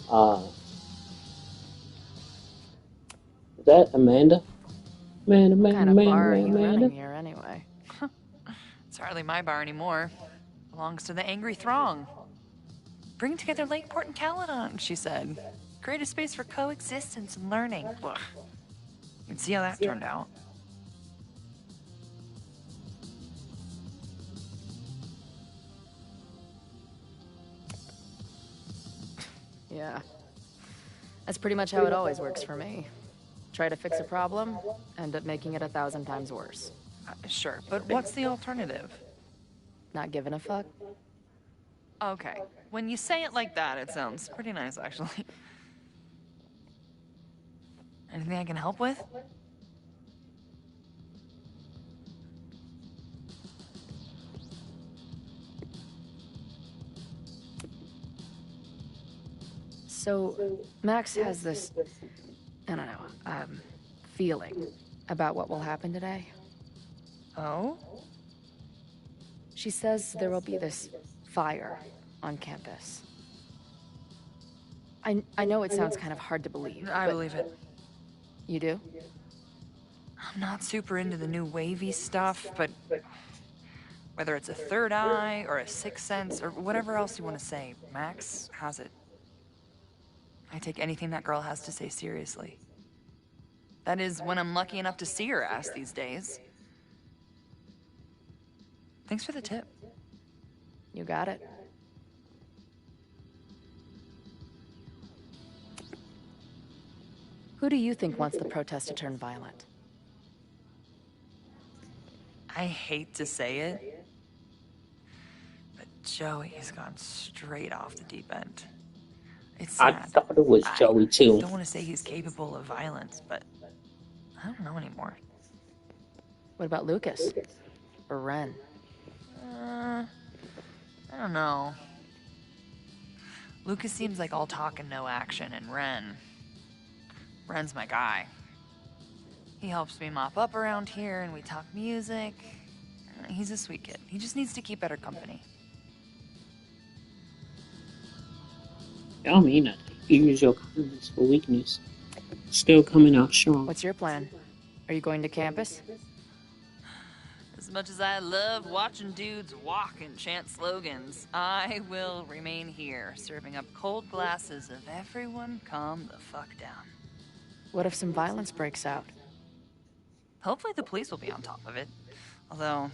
Is that Amanda? Amanda, What Amanda, kind of Amanda, bar are you Amanda. running here anyway? It's hardly my bar anymore. Belongs to the Angry Throng. Bring together Lakeport and Caledon, she said. Create a space for coexistence and learning. Ugh. You can see how that turned out. Yeah. That's pretty much how it always works for me. Try to fix a problem, end up making it 1,000 times worse. Sure, but what's the alternative? Not giving a fuck? Okay, when you say it like that, it sounds pretty nice, actually. Anything I can help with? So, Max has this, I don't know, feeling about what will happen today. Oh? She says there will be this fire on campus. I know it sounds kind of hard to believe, I but believe it. you do? I'm not super into the new wavy stuff, but whether it's a third eye or a sixth sense or whatever else you want to say, Max has it. I take anything that girl has to say seriously. That is, when I'm lucky enough to see her ass these days. Thanks for the tip. You got it. Who do you think wants the protest to turn violent? I hate to say it, but Joey has gone straight off the deep end. It's I sad. thought it was I Joey too. don't want to say he's capable of violence, but I don't know anymore. What about Lucas? Or Ren? I don't know. Lucas seems like all talk and no action, and Ren's my guy. He helps me mop up around here, and we talk music. He's a sweet kid. He just needs to keep better company. Y'all mean nothing. You use your kindness for weakness. Still coming out strong. What's your plan? Are you going to campus? As much as I love watching dudes walk and chant slogans, I will remain here, serving up cold glasses of everyone calm the fuck down. What if some violence breaks out? Hopefully the police will be on top of it. Although,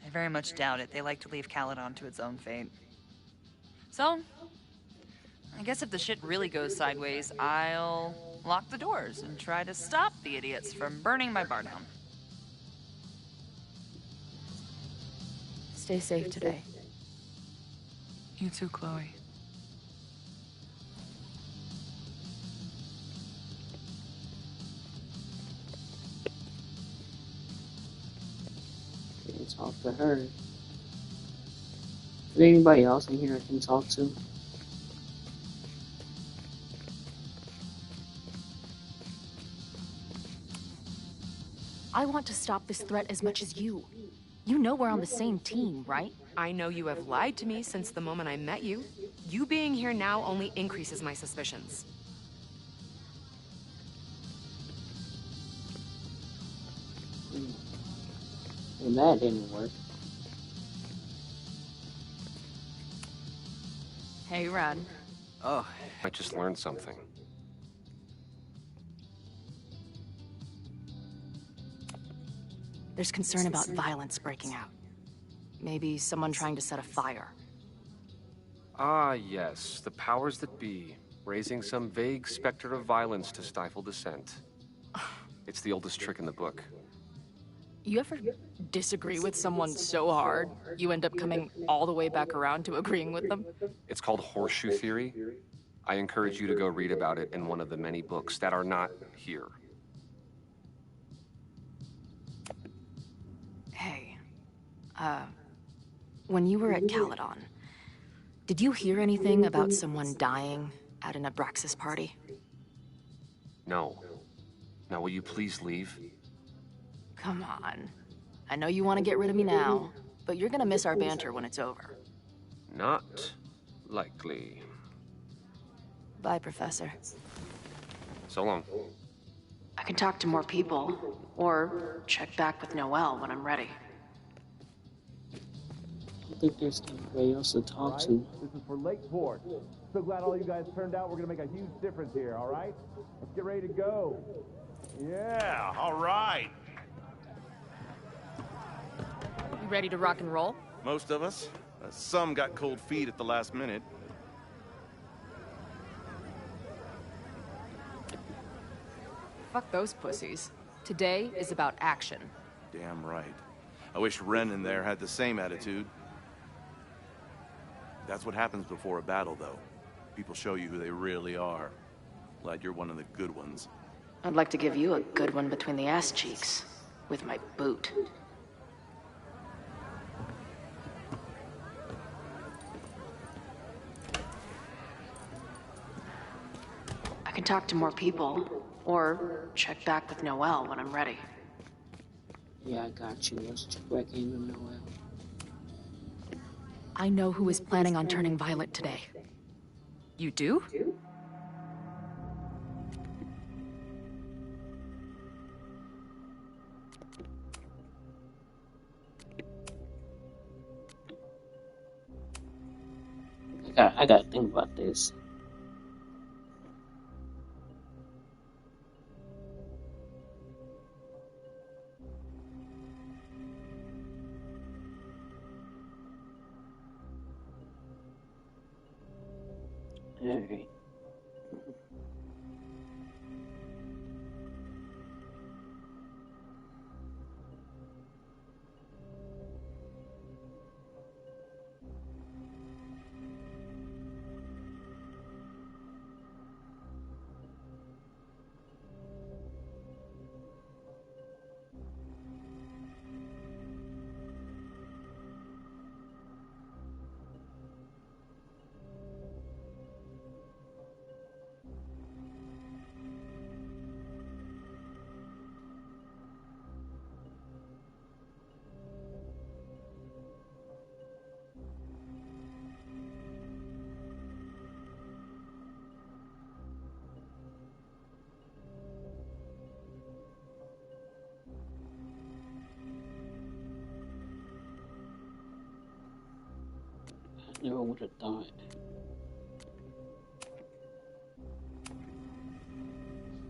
I very much doubt it. They like to leave Caledon to its own fate. So, I guess if the shit really goes sideways, I'll lock the doors and try to stop the idiots from burning my bar down. Stay safe today. You too, Chloe. Can't talk to her. Is there anybody else in here I can talk to? I want to stop this threat as much as you. You know we're on the same team, right? I know you have lied to me since the moment I met you. You being here now only increases my suspicions. And that didn't work. Hey, Ren. Oh, I just learned something. There's concern about violence breaking out. Maybe someone trying to set a fire. Ah, yes, the powers that be, raising some vague specter of violence to stifle dissent. It's the oldest trick in the book. You ever disagree with someone so hard, you end up coming all the way back around to agreeing with them? It's called horseshoe theory. I encourage you to go read about it in one of the many books that are not here. Hey, when you were at Caledon, did you hear anything about someone dying at an Abraxas party? No. Now will you please leave? Come on. I know you want to get rid of me now, but you're gonna miss our banter when it's over. Not likely. Bye, Professor. So long. I can talk to more people, or check back with Noelle when I'm ready. I think there's anybody else to talk to. This is for Lakeport. So glad all you guys turned out. We're gonna make a huge difference here, all right? Let's get ready to go. Yeah, all right. You ready to rock and roll? Most of us. Some got cold feet at the last minute. Fuck those pussies. Today is about action. Damn right. I wish Ren in there had the same attitude. That's what happens before a battle, though. People show you who they really are. Glad you're one of the good ones. I'd like to give you a good one between the ass cheeks. With my boot. I can talk to more people, or check back with Noelle when I'm ready. Yeah, I got you. Let's check back in with Noelle. I know who is planning on turning violent today. You do? I gotta think about this. Alright. Never would have thought.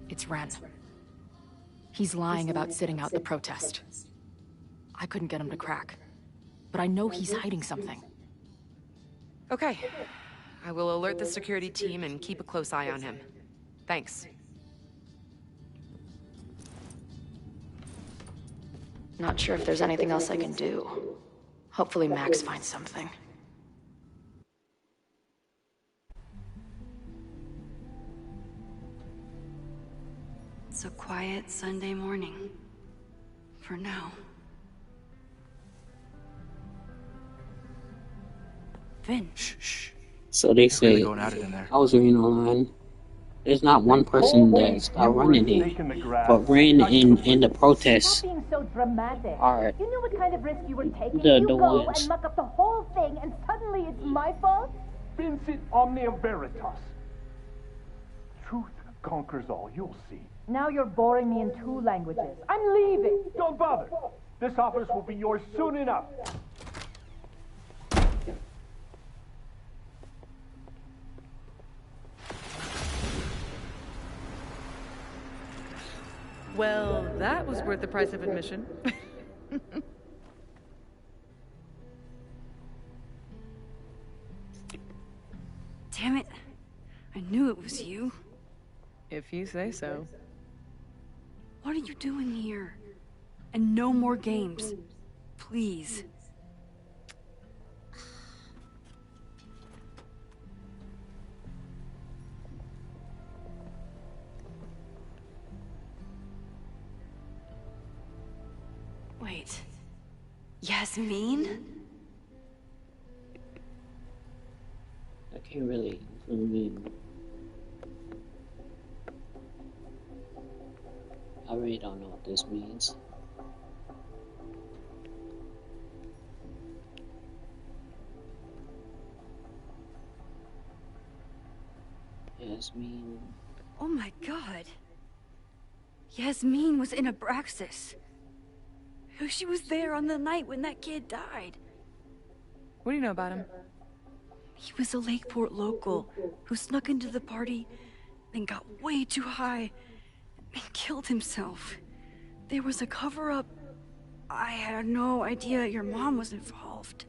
It's Ren. He's lying about sitting out the protest. I couldn't get him to crack, but I know he's hiding something. Okay. I will alert the security team and keep a close eye on him. Thanks. Not sure if there's anything else I can do. Hopefully Max finds something. It's a quiet Sunday morning. For now. Vin. Shh. So they say, Really going at it in there. I was reading online, there's not one person that's running it, but Ren in the protests Stop being so dramatic. are You knew what kind of risk you were taking. the You go ones. and muck up the whole thing, and suddenly it's my fault? Vincit omnia veritas. Truth conquers all, you'll see. Now you're boring me in 2 languages. I'm leaving. Don't bother. This office will be yours soon enough. Well, that was worth the price of admission. Damn it. I knew it was you. If you say so. What are you doing here? And no more games. Please. Wait. Yasmin? I can't really zoom in. I really don't know what this means. Yasmin. Oh my god. Yasmin was in Abraxas. She was there on the night when that kid died. What do you know about him? He was a Lakeport local who snuck into the party, then got way too high, and killed himself. There was a cover-up. I had no idea your mom was involved.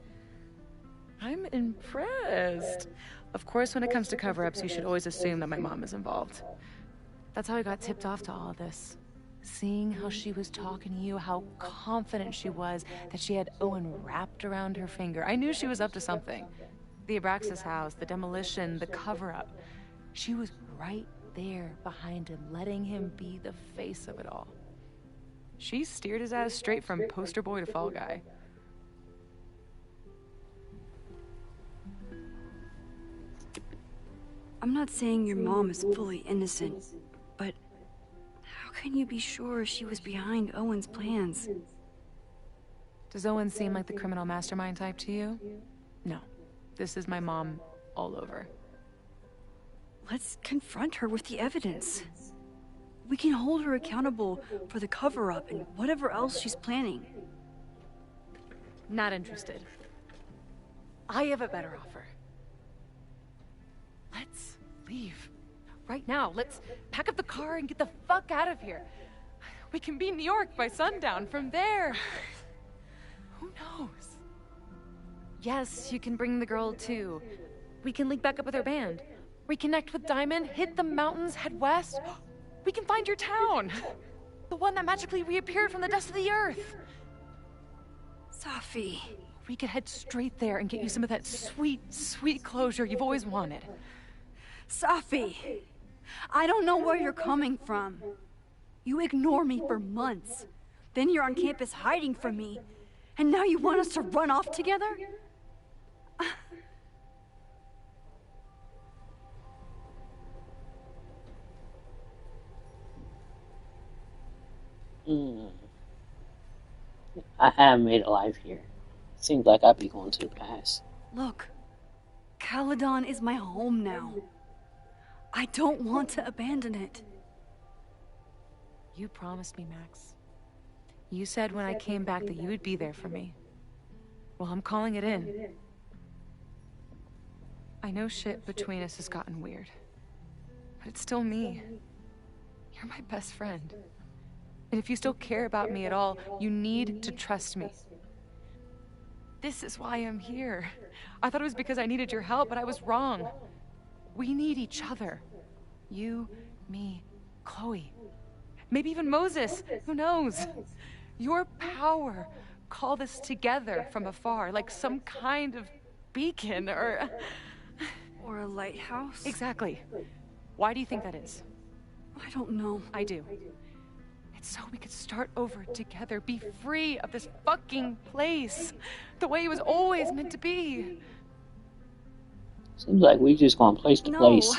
I'm impressed. Of course, when it comes to cover-ups, you should always assume that my mom is involved. That's how I got tipped off to all of this. Seeing how she was talking to you, how confident she was that she had Owen wrapped around her finger. I knew she was up to something. The Abraxas house, the demolition, the cover-up. She was right there behind him, letting him be the face of it all. She steered his ass straight from poster boy to fall guy. I'm not saying your mom is fully innocent, but how can you be sure she was behind Owen's plans? Does Owen seem like the criminal mastermind type to you? No. This is my mom all over. Let's confront her with the evidence. We can hold her accountable for the cover-up and whatever else she's planning. Not interested. I have a better offer. Let's leave. Right now. Let's pack up the car and get the fuck out of here. We can be in New York by sundown. From there, who knows? Yes, you can bring the girl too. We can link back up with our band. Reconnect with Diamond, hit the mountains, head west. We can find your town. The one that magically reappeared from the dust of the earth. Safi. We could head straight there and get you some of that sweet, sweet closure you've always wanted. Safi, I don't know where you're coming from. You ignore me for months. Then you're on campus hiding from me. And now you want us to run off together? I haven't made a life here. Seems like I'd be going to the past. Look, Caledon is my home now. I don't want to abandon it. You promised me, Max. You said when I came back that you would be there for me. Well, I'm calling it in. I know shit between us has gotten weird. But it's still me. You're my best friend. And if you still care about me at all, you need to trust me. This is why I'm here. I thought it was because I needed your help, but I was wrong. We need each other. You, me, Chloe. Maybe even Moses. Who knows? Your power called us together from afar, like some kind of beacon or a lighthouse? Exactly. Why do you think that is? I don't know. I do. It's so we could start over together, be free of this fucking place, the way it was always meant to be. Seems like we just gone place to place.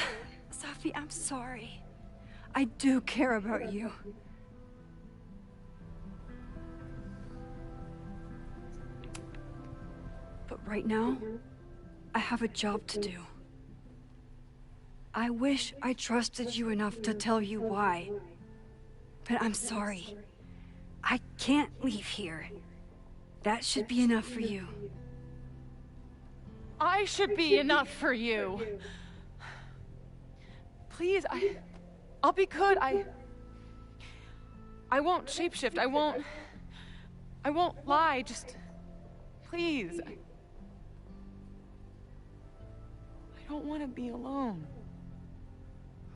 Safi, I'm sorry. I do care about you. But right now, I have a job to do. I wish I trusted you enough to tell you why. But I'm sorry. I can't leave here. That should be enough for you. I should be enough for you. Please, I'll be good. I won't shapeshift. I won't lie. Just please. I don't want to be alone.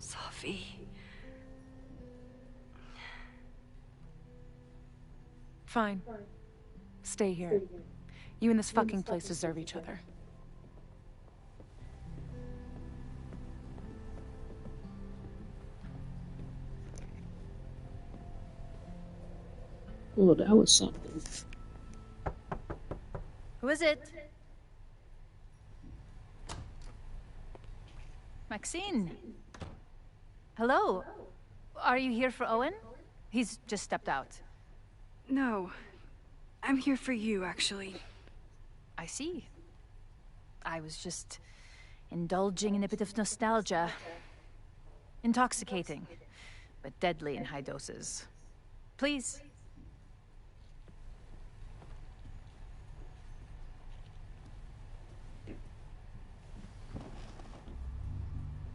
Safi. Fine. Stay here. You and this fucking place deserve each other. Oh, that was something. Who is it? Maxine. Hello. Are you here for Owen? He's just stepped out. No. I'm here for you, actually. I see. I was just indulging in a bit of nostalgia. Intoxicating, but deadly in high doses. Please.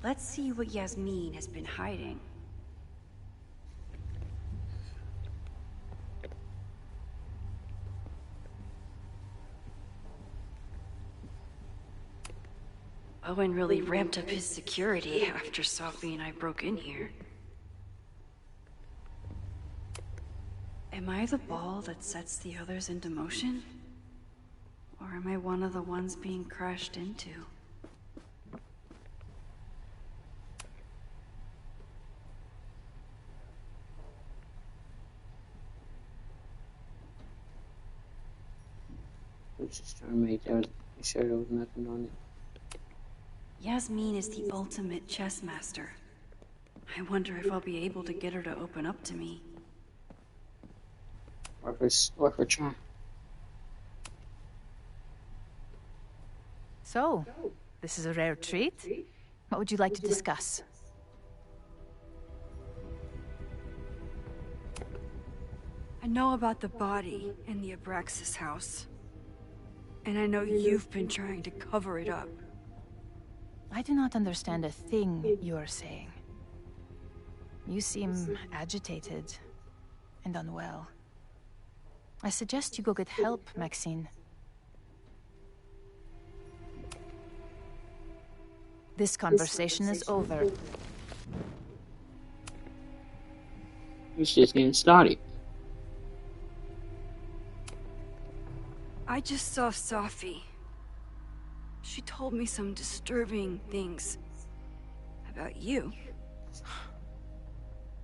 Let's see what Yasmin has been hiding. Owen really ramped up his security after Sophie and I broke in here. Am I the ball that sets the others into motion? Or am I one of the ones being crashed into? I was just trying to make sure there was nothing on it. Yasmin is the ultimate chess master. I wonder if I'll be able to get her to open up to me. Worth a try. So, this is a rare treat. What would you like to discuss? I know about the body in the Abraxas house. And I know you've been trying to cover it up. I do not understand a thing you are saying. You seem agitated and unwell. I suggest you go get help, Maxine. This conversation is over. It's just getting started. I just saw Sophie. She told me some disturbing things about you.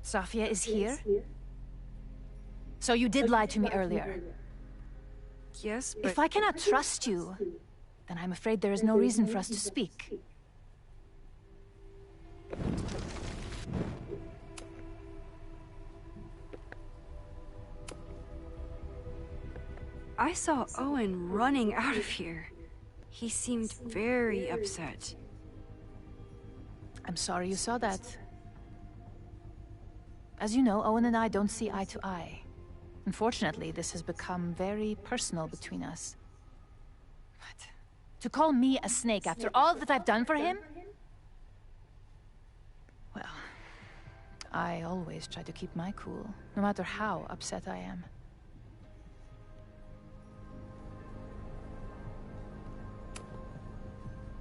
Sophia is here? So you did lie to me earlier? Yes, but... If I cannot trust you, then I'm afraid there is no reason for us to speak. I saw Owen running out of here. He seemed very upset. I'm sorry you saw that. As you know, Owen and I don't see eye to eye. Unfortunately, this has become very personal between us. But to call me a snake after all that I've done for him? Well, I always try to keep my cool, no matter how upset I am.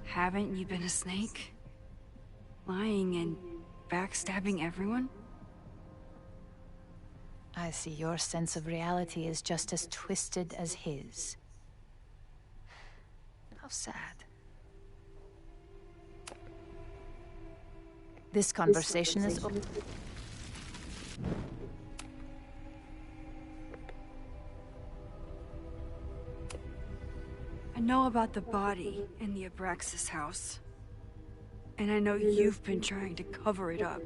Haven't you been a snake? Lying and backstabbing everyone? I see your sense of reality is just as twisted as his. How sad. This conversation is over. I know about the body in the Abraxas house. And I know you've been trying to cover it up.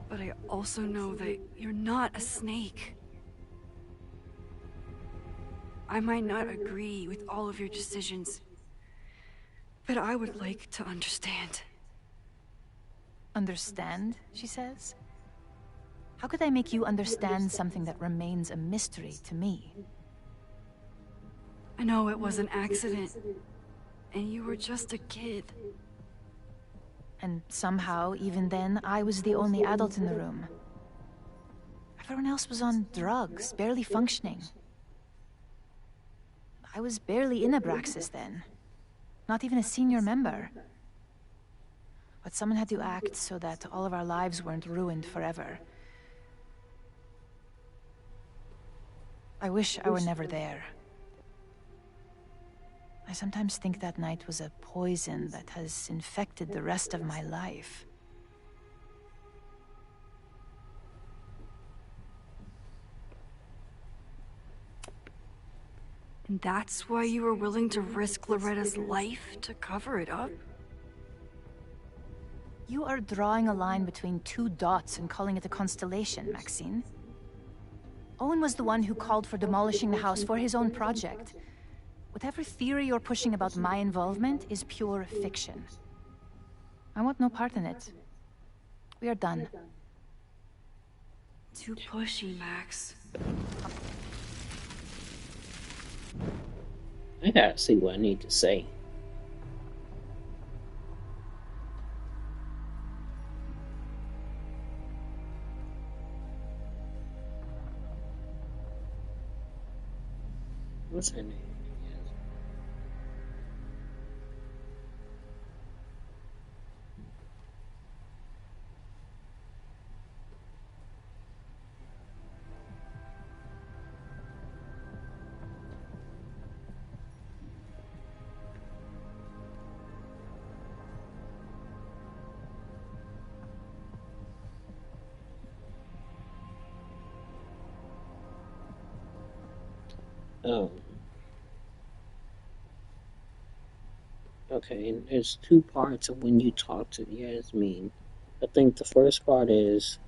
But I also know that you're not a snake. I might not agree with all of your decisions, but I would like to understand. Understand, she says? How could I make you understand something that remains a mystery to me? I know it was an accident, and you were just a kid. And somehow, even then, I was the only adult in the room. Everyone else was on drugs, barely functioning. I was barely in Abraxas then. Not even a senior member. But someone had to act so that all of our lives weren't ruined forever. I wish I were never there. I sometimes think that night was a poison that has infected the rest of my life. And that's why you were willing to risk Loretta's life to cover it up? You are drawing a line between two dots and calling it a constellation, Maxine. Owen was the one who called for demolishing the house for his own project. Whatever theory you're pushing about my involvement is pure fiction. I want no part in it. We are done. Too pushy, Max. I gotta see what I need to say. What's her name? Okay, and there's two parts of when you talk to Yasmin. I think the first part is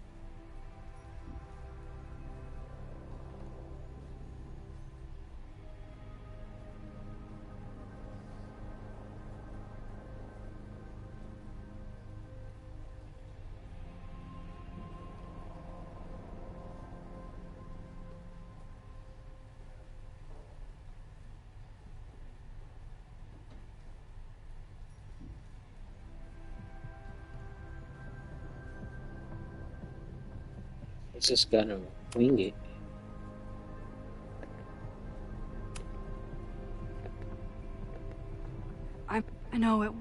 just gotta wing it. I know it.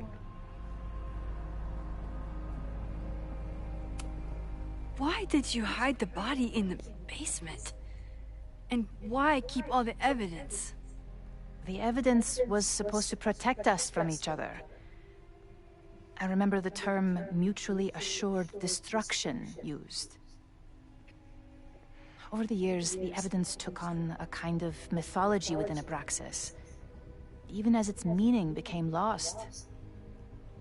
Why did you hide the body in the basement? And why keep all the evidence? The evidence was supposed to protect us from each other. I remember the term mutually assured destruction used. Over the years, the evidence took on a kind of mythology within Abraxas, even as its meaning became lost.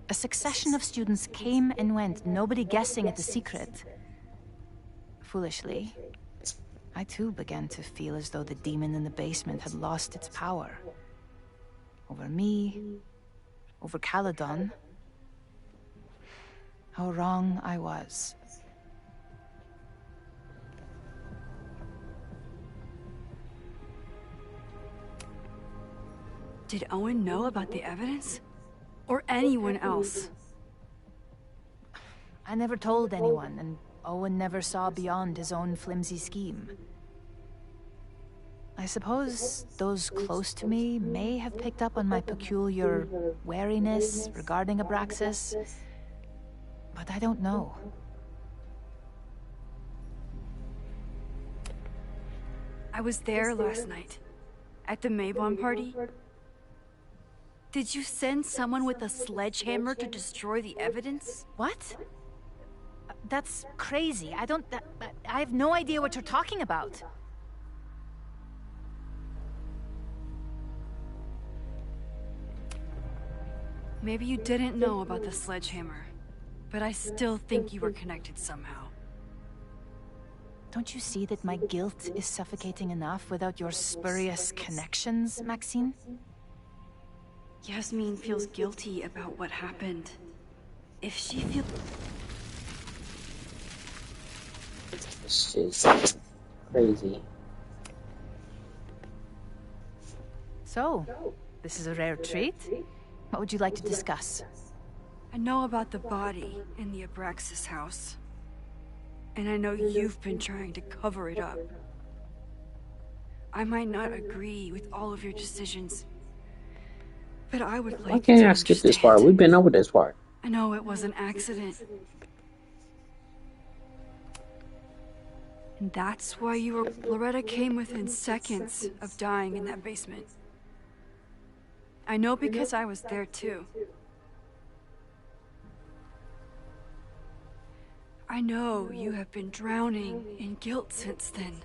A succession of students came and went, nobody guessing at the secret. Foolishly, I too began to feel as though the demon in the basement had lost its power. Over me, over Caledon. How wrong I was. Did Owen know about the evidence? Or anyone else? I never told anyone, and Owen never saw beyond his own flimsy scheme. I suppose those close to me may have picked up on my peculiar wariness regarding Abraxas, but I don't know. I was there last night, at the Maybon party. Did you send someone with a sledgehammer to destroy the evidence? What? That's crazy. I have no idea what you're talking about. Maybe you didn't know about the sledgehammer, but I still think you were connected somehow. Don't you see that my guilt is suffocating enough without your spurious connections, Maxine? Yasmin feels guilty about what happened. If she feels... It's just crazy. So, this is a rare treat. What would you like to discuss? I know about the body in the Abraxas house. And I know you've been trying to cover it up. I might not agree with all of your decisions, but I would like to understand. Skip this part. We've been over this part. I know it was an accident. And that's why you were... Loretta came within seconds of dying in that basement. I know because I was there too. I know you have been drowning in guilt since then.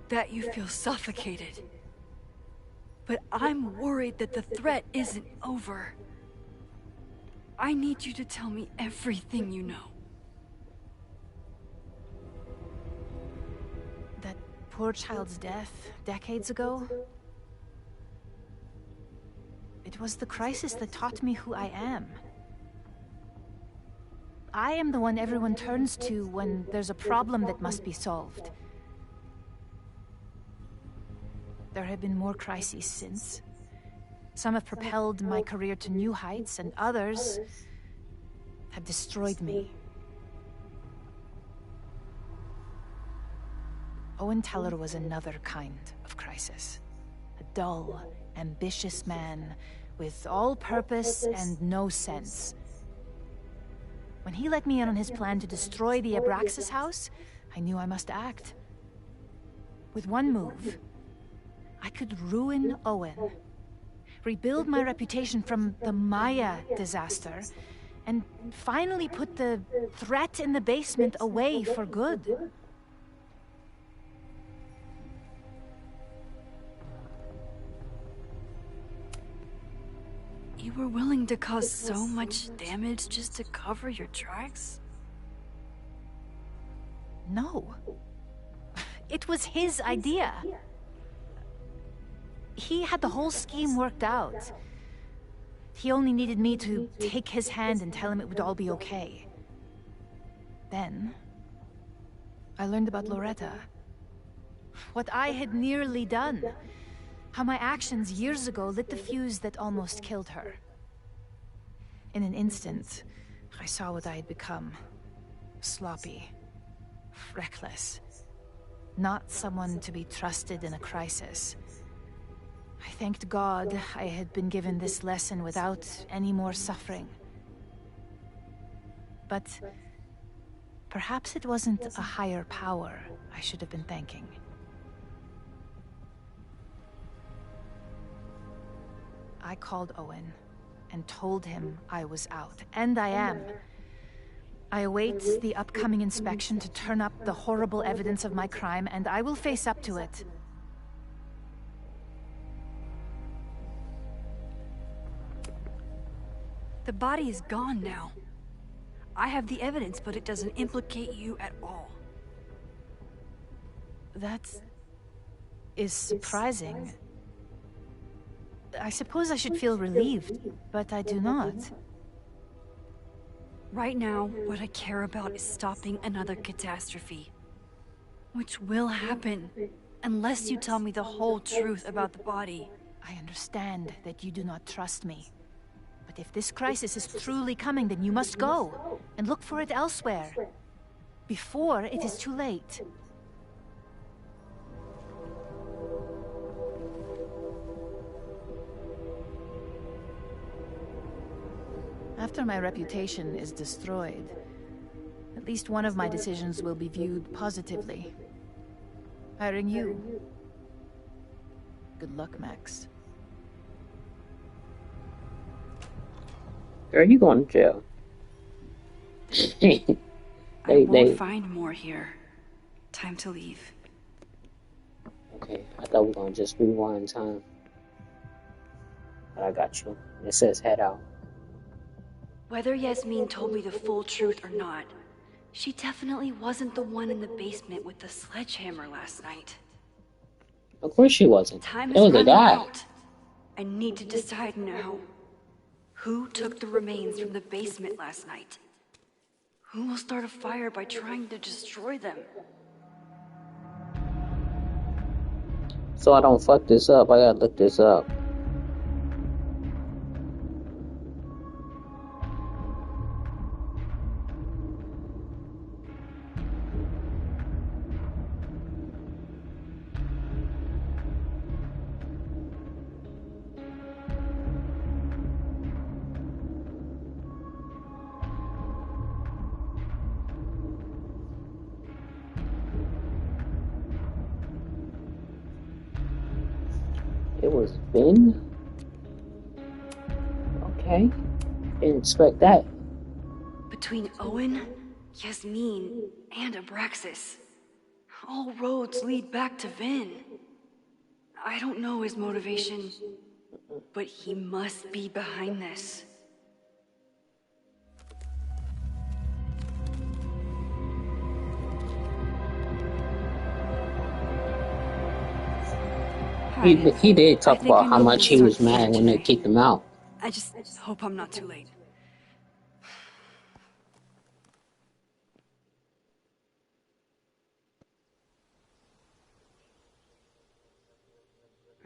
That you feel suffocated. But I'm worried that the threat isn't over. I need you to tell me everything you know. That poor child's death decades ago? It was the crisis that taught me who I am. I am the one everyone turns to when there's a problem that must be solved. There have been more crises since. Some have propelled my career to new heights, and others have destroyed me. Owen Teller was another kind of crisis. A dull, ambitious man with all purpose and no sense. When he let me in on his plan to destroy the Abraxas house, I knew I must act. With one move, I could ruin Owen, rebuild my reputation from the Maya disaster, and finally put the threat in the basement away for good. You were willing to cause so much damage just to cover your tracks? No. It was his idea. He had the whole scheme worked out. He only needed me to take his hand and tell him it would all be okay. Then, I learned about Loretta. What I had nearly done. How my actions years ago lit the fuse that almost killed her. In an instant, I saw what I had become. Sloppy. Reckless. Not someone to be trusted in a crisis. I thanked God I had been given this lesson without any more suffering. But perhaps it wasn't a higher power I should have been thanking. I called Owen and told him I was out, and I am. I await the upcoming inspection to turn up the horrible evidence of my crime, and I will face up to it. The body is gone now. I have the evidence, but it doesn't implicate you at all. That is surprising. I suppose I should feel relieved, but I do not. Right now, what I care about is stopping another catastrophe. Which will happen, unless you tell me the whole truth about the body. I understand that you do not trust me. But if this crisis is truly coming, then you must go, and look for it elsewhere. Before it is too late. After my reputation is destroyed, at least one of my decisions will be viewed positively. Hiring you. Good luck, Max. Girl, you going to jail. I won't find more here. Time to leave. Okay, I thought we were going to just rewind time. But I got you. It says head out. Whether Yasmin told me the full truth or not, she definitely wasn't the one in the basement with the sledgehammer last night. Of course she wasn't. Time It was is a running guy. out. I need to decide now. Who took the remains from the basement last night? Who will start a fire by trying to destroy them? So I don't fuck this up, I gotta look this up. It was Ben? Okay. Didn't expect that. Between Owen, Yasmin, and Abraxas, all roads lead back to Vin. I don't know his motivation, but he must be behind this. He did talk about how much he was mad when they kicked him out. I just hope I'm not too late.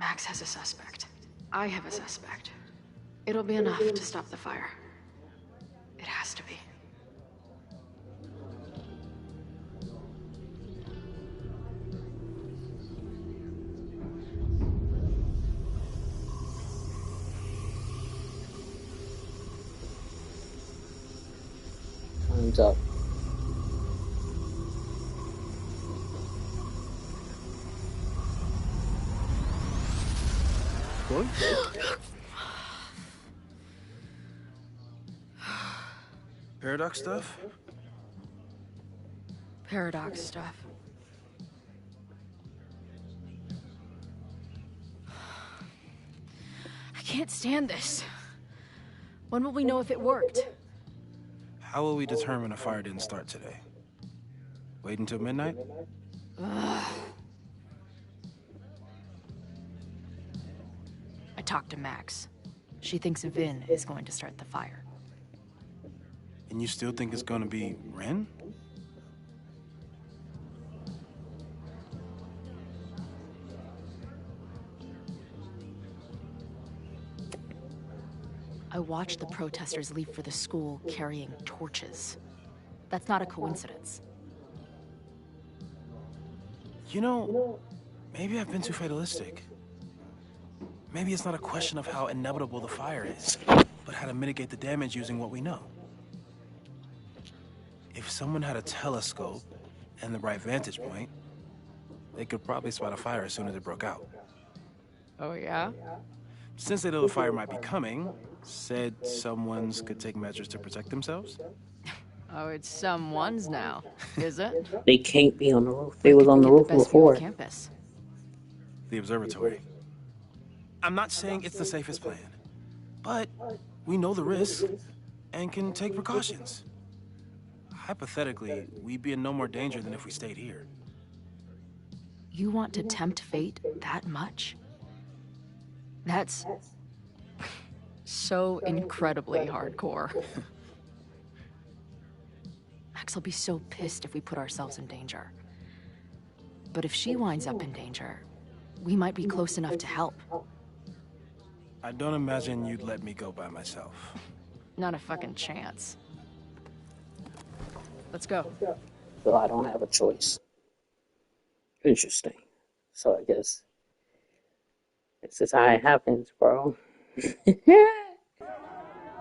Max has a suspect. I have a suspect. It'll be enough to stop the fire. It has to be. Time's up. What? Paradox stuff? Paradox stuff. I can't stand this. When will we know if it worked? How will we determine a fire didn't start today? Wait until midnight? Ugh. I talked to Max. She thinks Vin is going to start the fire. And you still think it's gonna be Ren? I watched the protesters leave for the school carrying torches. That's not a coincidence. You know, maybe I've been too fatalistic. Maybe it's not a question of how inevitable the fire is, but how to mitigate the damage using what we know. If someone had a telescope and the right vantage point, they could probably spot a fire as soon as it broke out. Oh, yeah? Since they know the fire might be coming, said someone's could take measures to protect themselves? Oh, it's someone's now, is it? They can't be on the roof. They was on the roof before. Campus. The observatory. I'm not saying it's the safest plan, but we know the risks and can take precautions. Hypothetically, we'd be in no more danger than if we stayed here. You want to tempt fate that much? That's so incredibly hardcore. Max will be so pissed if we put ourselves in danger. But if she winds up in danger, we might be close enough to help. I don't imagine you'd let me go by myself. Not a fucking chance. Let's go. So I don't have a choice. Interesting. So I guess this is how it happens, bro.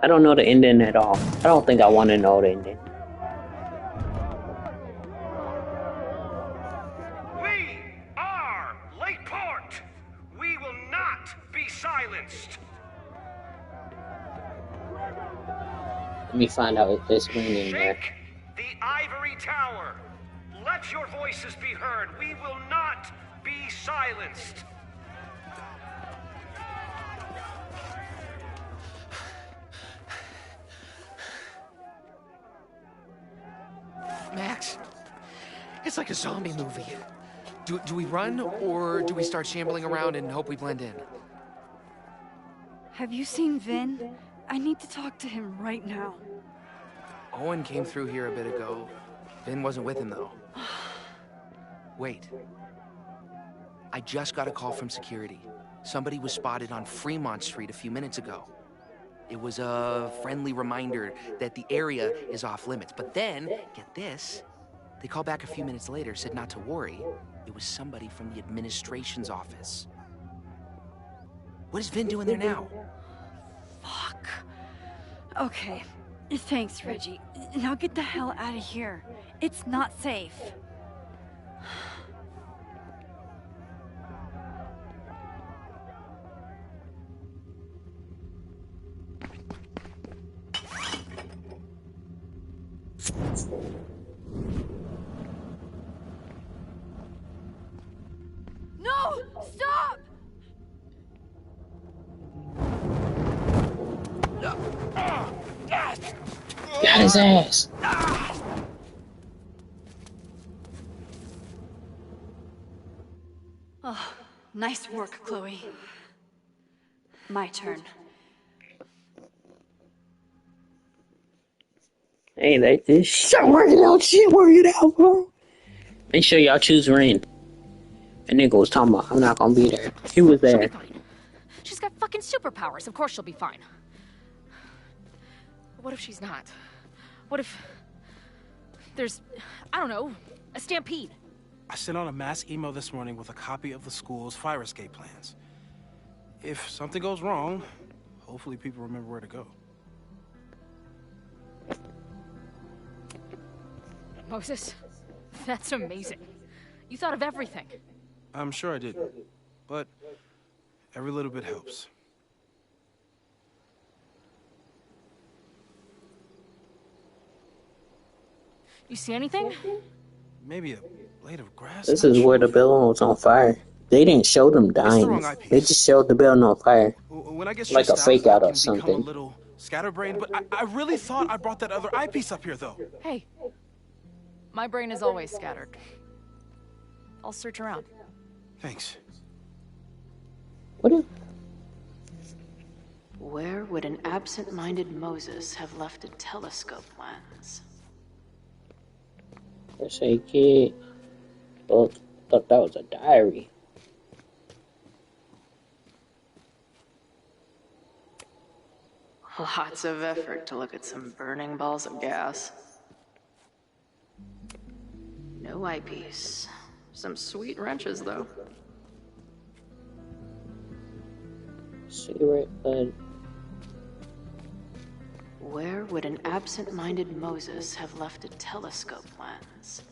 I don't know the ending at all. I don't think I want to know the ending. We are Lakeport. We will not be silenced. Let me find out if there's Ren in there. Shake the ivory tower. Let your voices be heard. We will not be silenced. Max, it's like a zombie movie. Do we run, or do we start shambling around and hope we blend in? Have you seen Vin? I need to talk to him right now. Owen came through here a bit ago. Vin wasn't with him, though. Wait. I just got a call from security. Somebody was spotted on Fremont Street a few minutes ago. It was a friendly reminder that the area is off limits. But then, get this, they called back a few minutes later, said not to worry. It was somebody from the administration's office. What is Vin doing there now? Fuck. Okay. Thanks, Reggie. Now get the hell out of here. It's not safe. No! Stop! Got his ass. Oh, nice work, Chloe. My turn. Hey, this shit working out, bro. Make sure y'all choose Ren. And nigga was talking about, I'm not gonna be there. He was She'll be there. fine. She's got fucking superpowers. Of course she'll be fine. What if she's not? What if there's, I don't know, a stampede? I sent out a mass email this morning with a copy of the school's fire escape plans. If something goes wrong, hopefully people remember where to go. Moses, that's amazing. You thought of everything. I'm sure I did, but every little bit helps. You see anything? Maybe a blade of grass? This is where the building was on fire. They didn't show them dying. They just showed the building on fire. When I get Like a stressed fake I out can or become a something. little scatterbrained, but I really thought I brought that other eyepiece up here, though. Hey, my brain is always scattered. I'll search around. Thanks. What is... Where would an absent-minded Moses have left a telescope lens? Let's say kid. Thought that was a diary. Lots of effort to look at some burning balls of gas. No eyepiece. Some sweet wrenches, though. Cigarette butt. Where would an absent-minded Moses have left a telescope lens?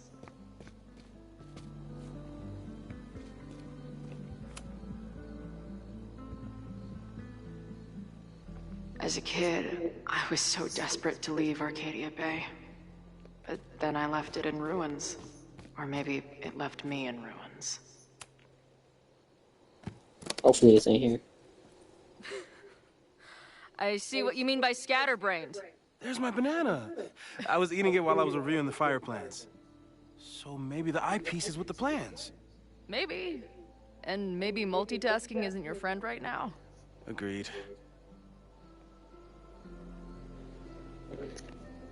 As a kid, I was so desperate to leave Arcadia Bay. But then I left it in ruins. Or maybe it left me in ruins. Hopefully it's in here. I see what you mean by scatterbrained. There's my banana. I was eating it while I was reviewing the fire plans. So maybe the eyepiece is with the plans. Maybe. And maybe multitasking isn't your friend right now. Agreed.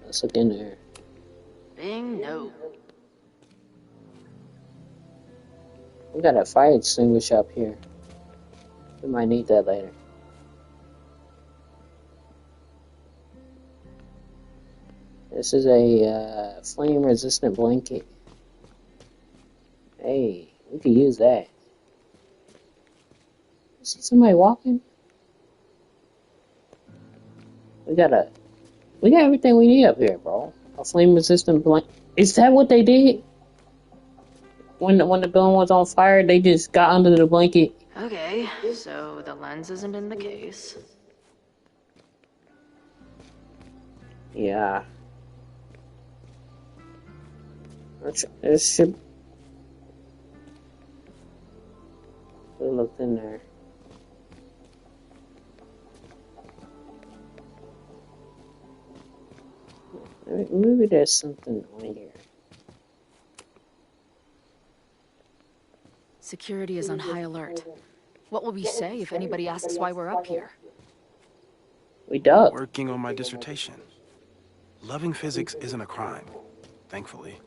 Let's look in there. Bing, no. We got a fire extinguisher up here. We might need that later. This is a flame-resistant blanket. Hey, we could use that. See somebody walking? We got everything we need up here, bro. A flame-resistant blanket. Is that what they did? When the building was on fire, they just got under the blanket. Okay, so the lens isn't in the case. Yeah. This should... We looked in there. Maybe there's something on here. Security is on high alert. What will we say if anybody asks why we're up here? We dug. Working on my dissertation. Loving physics isn't a crime, thankfully.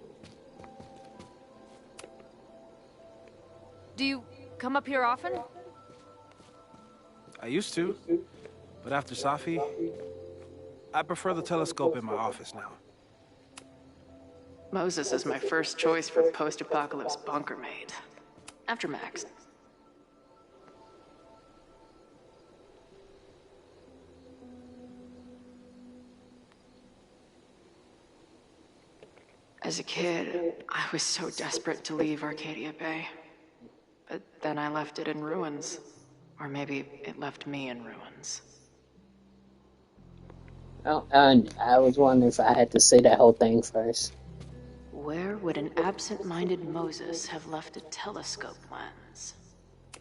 Do you come up here often? I used to, but after Safi, I prefer the telescope in my office now. Moses is my first choice for post-apocalypse bunker mate. After Max. As a kid, I was so desperate to leave Arcadia Bay. But then I left it in ruins. Or maybe it left me in ruins. Oh, and I was wondering if I had to say that whole thing first. Where would an absent-minded Moses have left a telescope lens?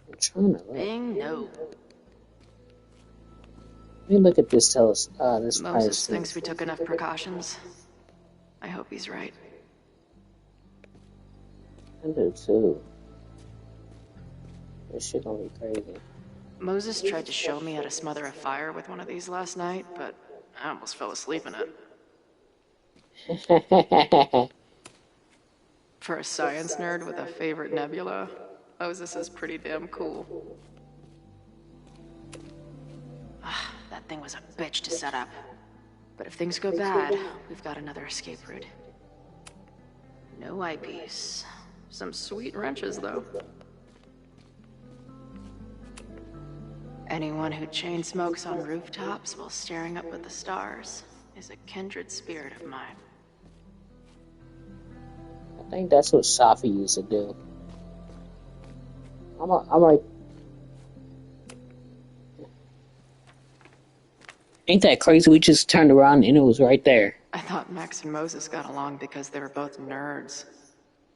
I'm trying to look. Bing, no. Let me look at this this Moses thinks we took enough precautions. I hope he's right. I do too. This shit gonna be crazy. Moses tried to show me how to smother a fire with one of these last night, but I almost fell asleep in it. For a science nerd with a favorite nebula, Moses is pretty damn cool. That thing was a bitch to set up. But if things go bad, we've got another escape route. No eyepiece. Some sweet wrenches, though. Anyone who chain smokes on rooftops while staring up at the stars is a kindred spirit of mine. I think that's what Safi used to do. I'm like, ain't that crazy? We just turned around and it was right there. I thought Max and Moses got along because they were both nerds.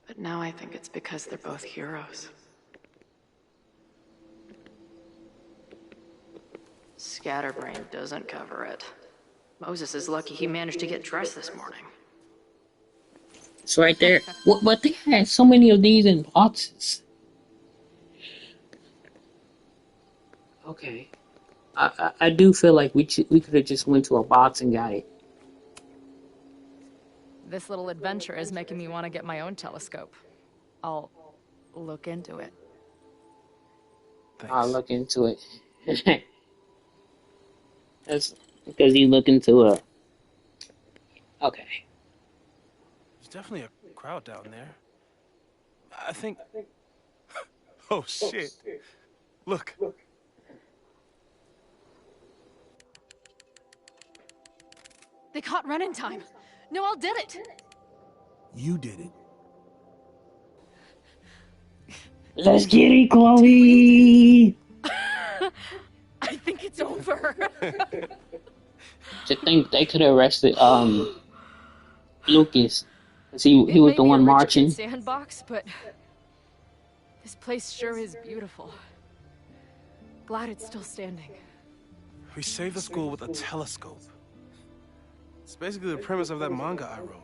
But now I think it's because they're both heroes. Scatterbrain doesn't cover it. Moses is lucky he managed to get dressed this morning. It's right there. But they had so many of these in boxes. Okay. I do feel like we could have just went to a box and got it. This little adventure is making me want to get my own telescope. I'll look into it. Thanks. I'll look into it. That's because you look into a... Okay. There's definitely a crowd down there. I think... Oh, shit. Look. They caught Ren in time. Noel did it. You did it. Let's get it, Chloe! I think it's over. To think they could have arrested Lucas, because he was the one marching. Sandbox, but this place sure is beautiful. Glad it's still standing. We saved the school with a telescope. It's basically the premise of that manga I wrote.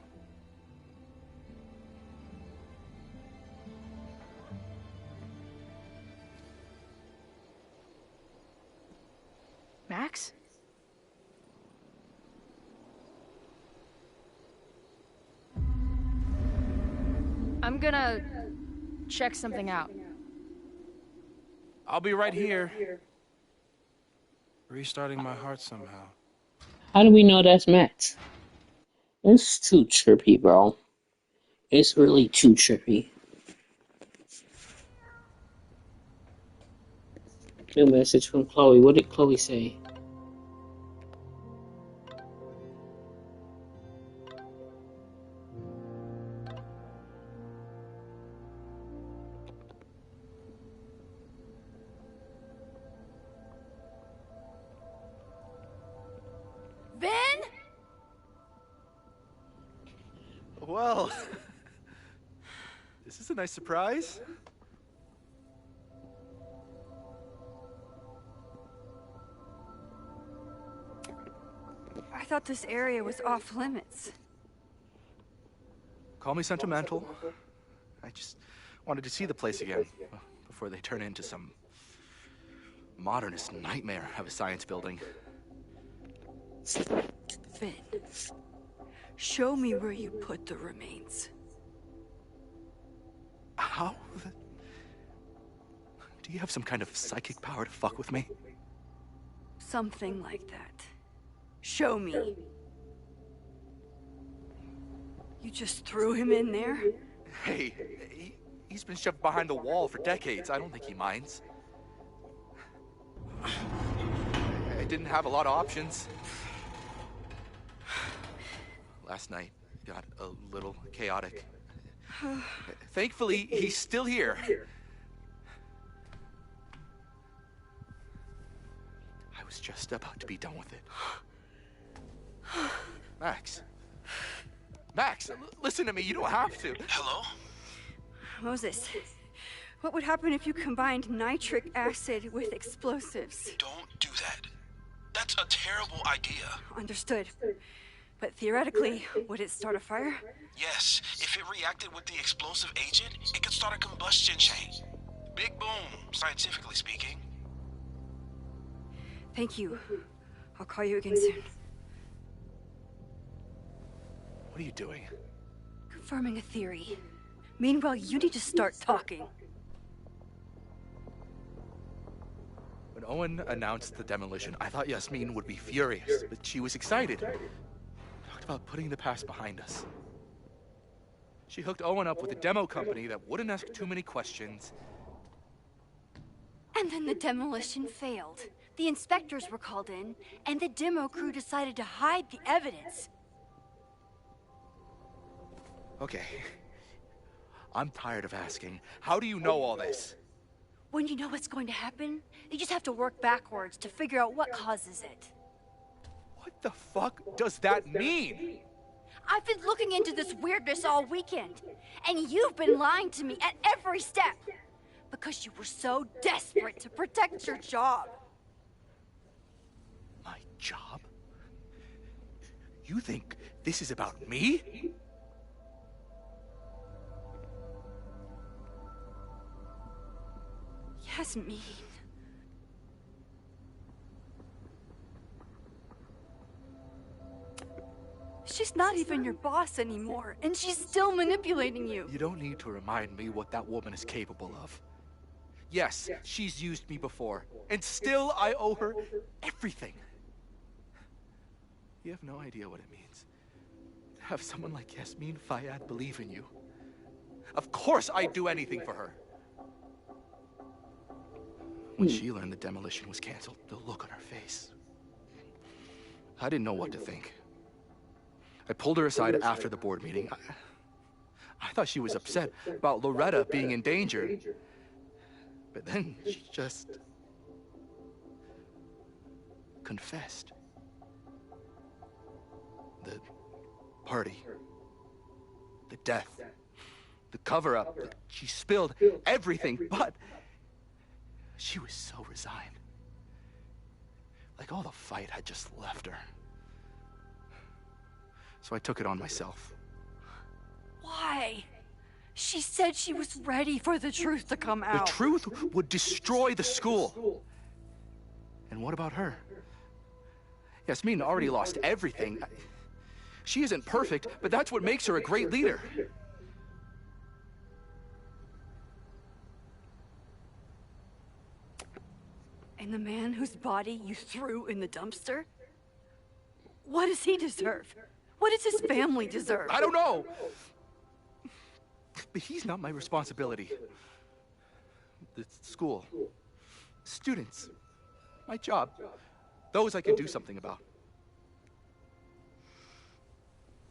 Max? I'm gonna check something out. I'll be right here. Restarting my heart somehow. How do we know that's Max? It's too trippy, bro. It's really too trippy. New message from Chloe. What did Chloe say? Ben? Well, this is a nice surprise. I thought this area was off limits. Call me sentimental. I just wanted to see the place again before they turn into some modernist nightmare of a science building. Finn, show me where you put the remains. How? Do you have some kind of psychic power to fuck with me? Something like that. Show me. You just threw him in there? Hey, he's been shoved behind the wall for decades. I don't think he minds. I didn't have a lot of options. Last night got a little chaotic. Thankfully, he's still here. I was just about to be done with it. Max, listen to me. You don't have to. Hello? Moses, what would happen if you combined nitric acid with explosives? Don't do that. That's a terrible idea. Understood. But theoretically, would it start a fire? Yes, if it reacted with the explosive agent, it could start a combustion chain. Big boom, scientifically speaking. Thank you. I'll call you again soon. What are you doing? Confirming a theory. Meanwhile, you need to start talking. When Owen announced the demolition, I thought Yasmin would be furious, but she was excited. Talked about putting the past behind us. She hooked Owen up with a demo company that wouldn't ask too many questions. And then the demolition failed. The inspectors were called in, and the demo crew decided to hide the evidence. Okay. I'm tired of asking. How do you know all this? When you know what's going to happen, you just have to work backwards to figure out what causes it. What the fuck does that mean? I've been looking into this weirdness all weekend, and you've been lying to me at every step because you were so desperate to protect your job. My job? You think this is about me? Yasmin. She's not even your boss anymore, and she's still manipulating you. You don't need to remind me what that woman is capable of. Yes, she's used me before, and still I owe her everything. You have no idea what it means to have someone like Yasmin Fayyad believe in you. Of course I'd do anything for her. When she learned the demolition was canceled, the look on her face. I didn't know what to think. I pulled her aside after the board meeting. I thought she was upset about Loretta being in danger. But then she just confessed. The party, the death, the cover-up, she spilled everything, but she was so resigned. Like all the fight had just left her. So I took it on myself. Why? She said she was ready for the truth to come out. The truth would destroy the school. And what about her? Yasmin already lost everything. She isn't perfect, but that's what makes her a great leader. And the man whose body you threw in the dumpster? What does he deserve? What does his family deserve? I don't know. But he's not my responsibility. The school, students, my job, those I can do something about.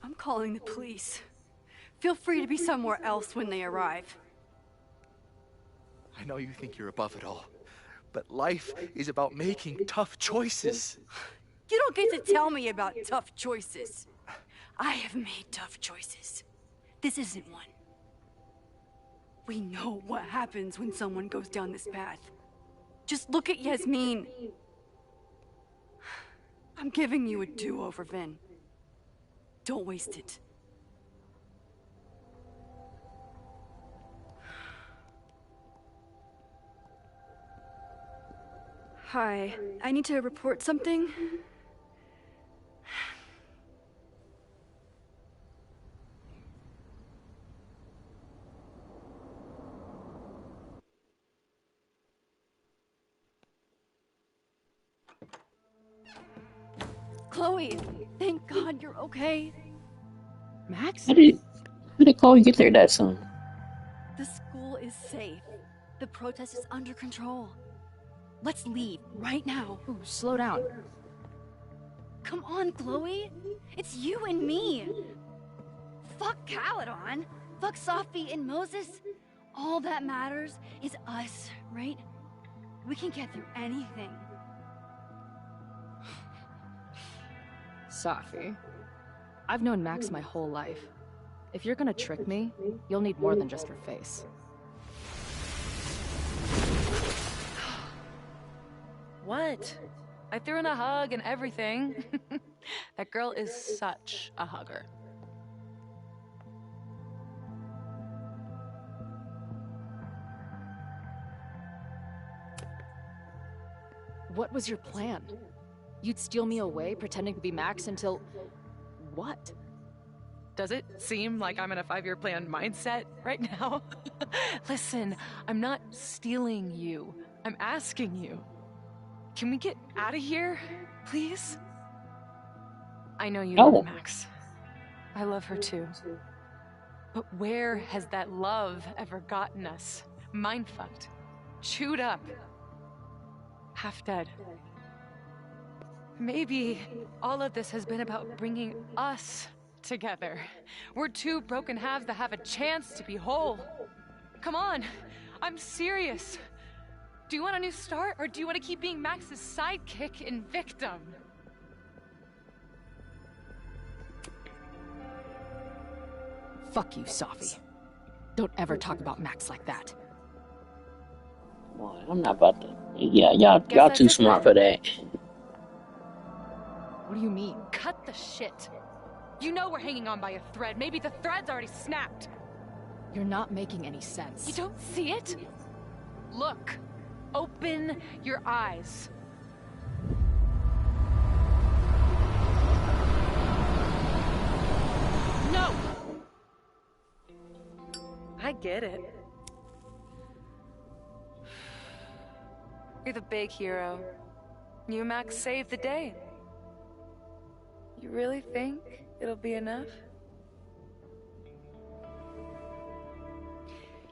I'm calling the police. Feel free to be somewhere else when they arrive. I know you think you're above it all, but life is about making tough choices. You don't get to tell me about tough choices. I have made tough choices. This isn't one. We know what happens when someone goes down this path. Just look at Yasmin. I'm giving you a do-over, Vin. Don't waste it. Hi, I need to report something. Chloe, thank God you're okay. Max? How did Chloe get there that soon? The school is safe. The protest is under control. Let's leave right now. Ooh, slow down. Come on, Chloe. It's you and me. Fuck Caledon. Fuck Sophie and Moses. All that matters is us, right? We can get through anything. Sophie, I've known Max my whole life. If you're gonna trick me, you'll need more than just her face. What? I threw in a hug and everything. That girl is such a hugger. What was your plan? You'd steal me away, pretending to be Max until... what? Does it seem like I'm in a 5-year plan mindset right now? Listen, I'm not stealing you. I'm asking you. Can we get out of here, please? I know you No. love Max. I love her too. But where has that love ever gotten us? Mind-fucked. Chewed up. Half dead. Maybe all of this has been about bringing us together. We're two broken halves that have a chance to be whole. Come on, I'm serious. Do you want a new start, or do you want to keep being Max's sidekick and victim? Fuck you, Safi. Don't ever talk about Max like that. Boy, I'm not about to. Yeah, y'all too smart for that. What do you mean? Cut the shit. You know we're hanging on by a thread. Maybe the thread's already snapped. You're not making any sense. You don't see it? Look. Open your eyes. No! I get it. You're the big hero. You and Max saved the day. You really think it'll be enough?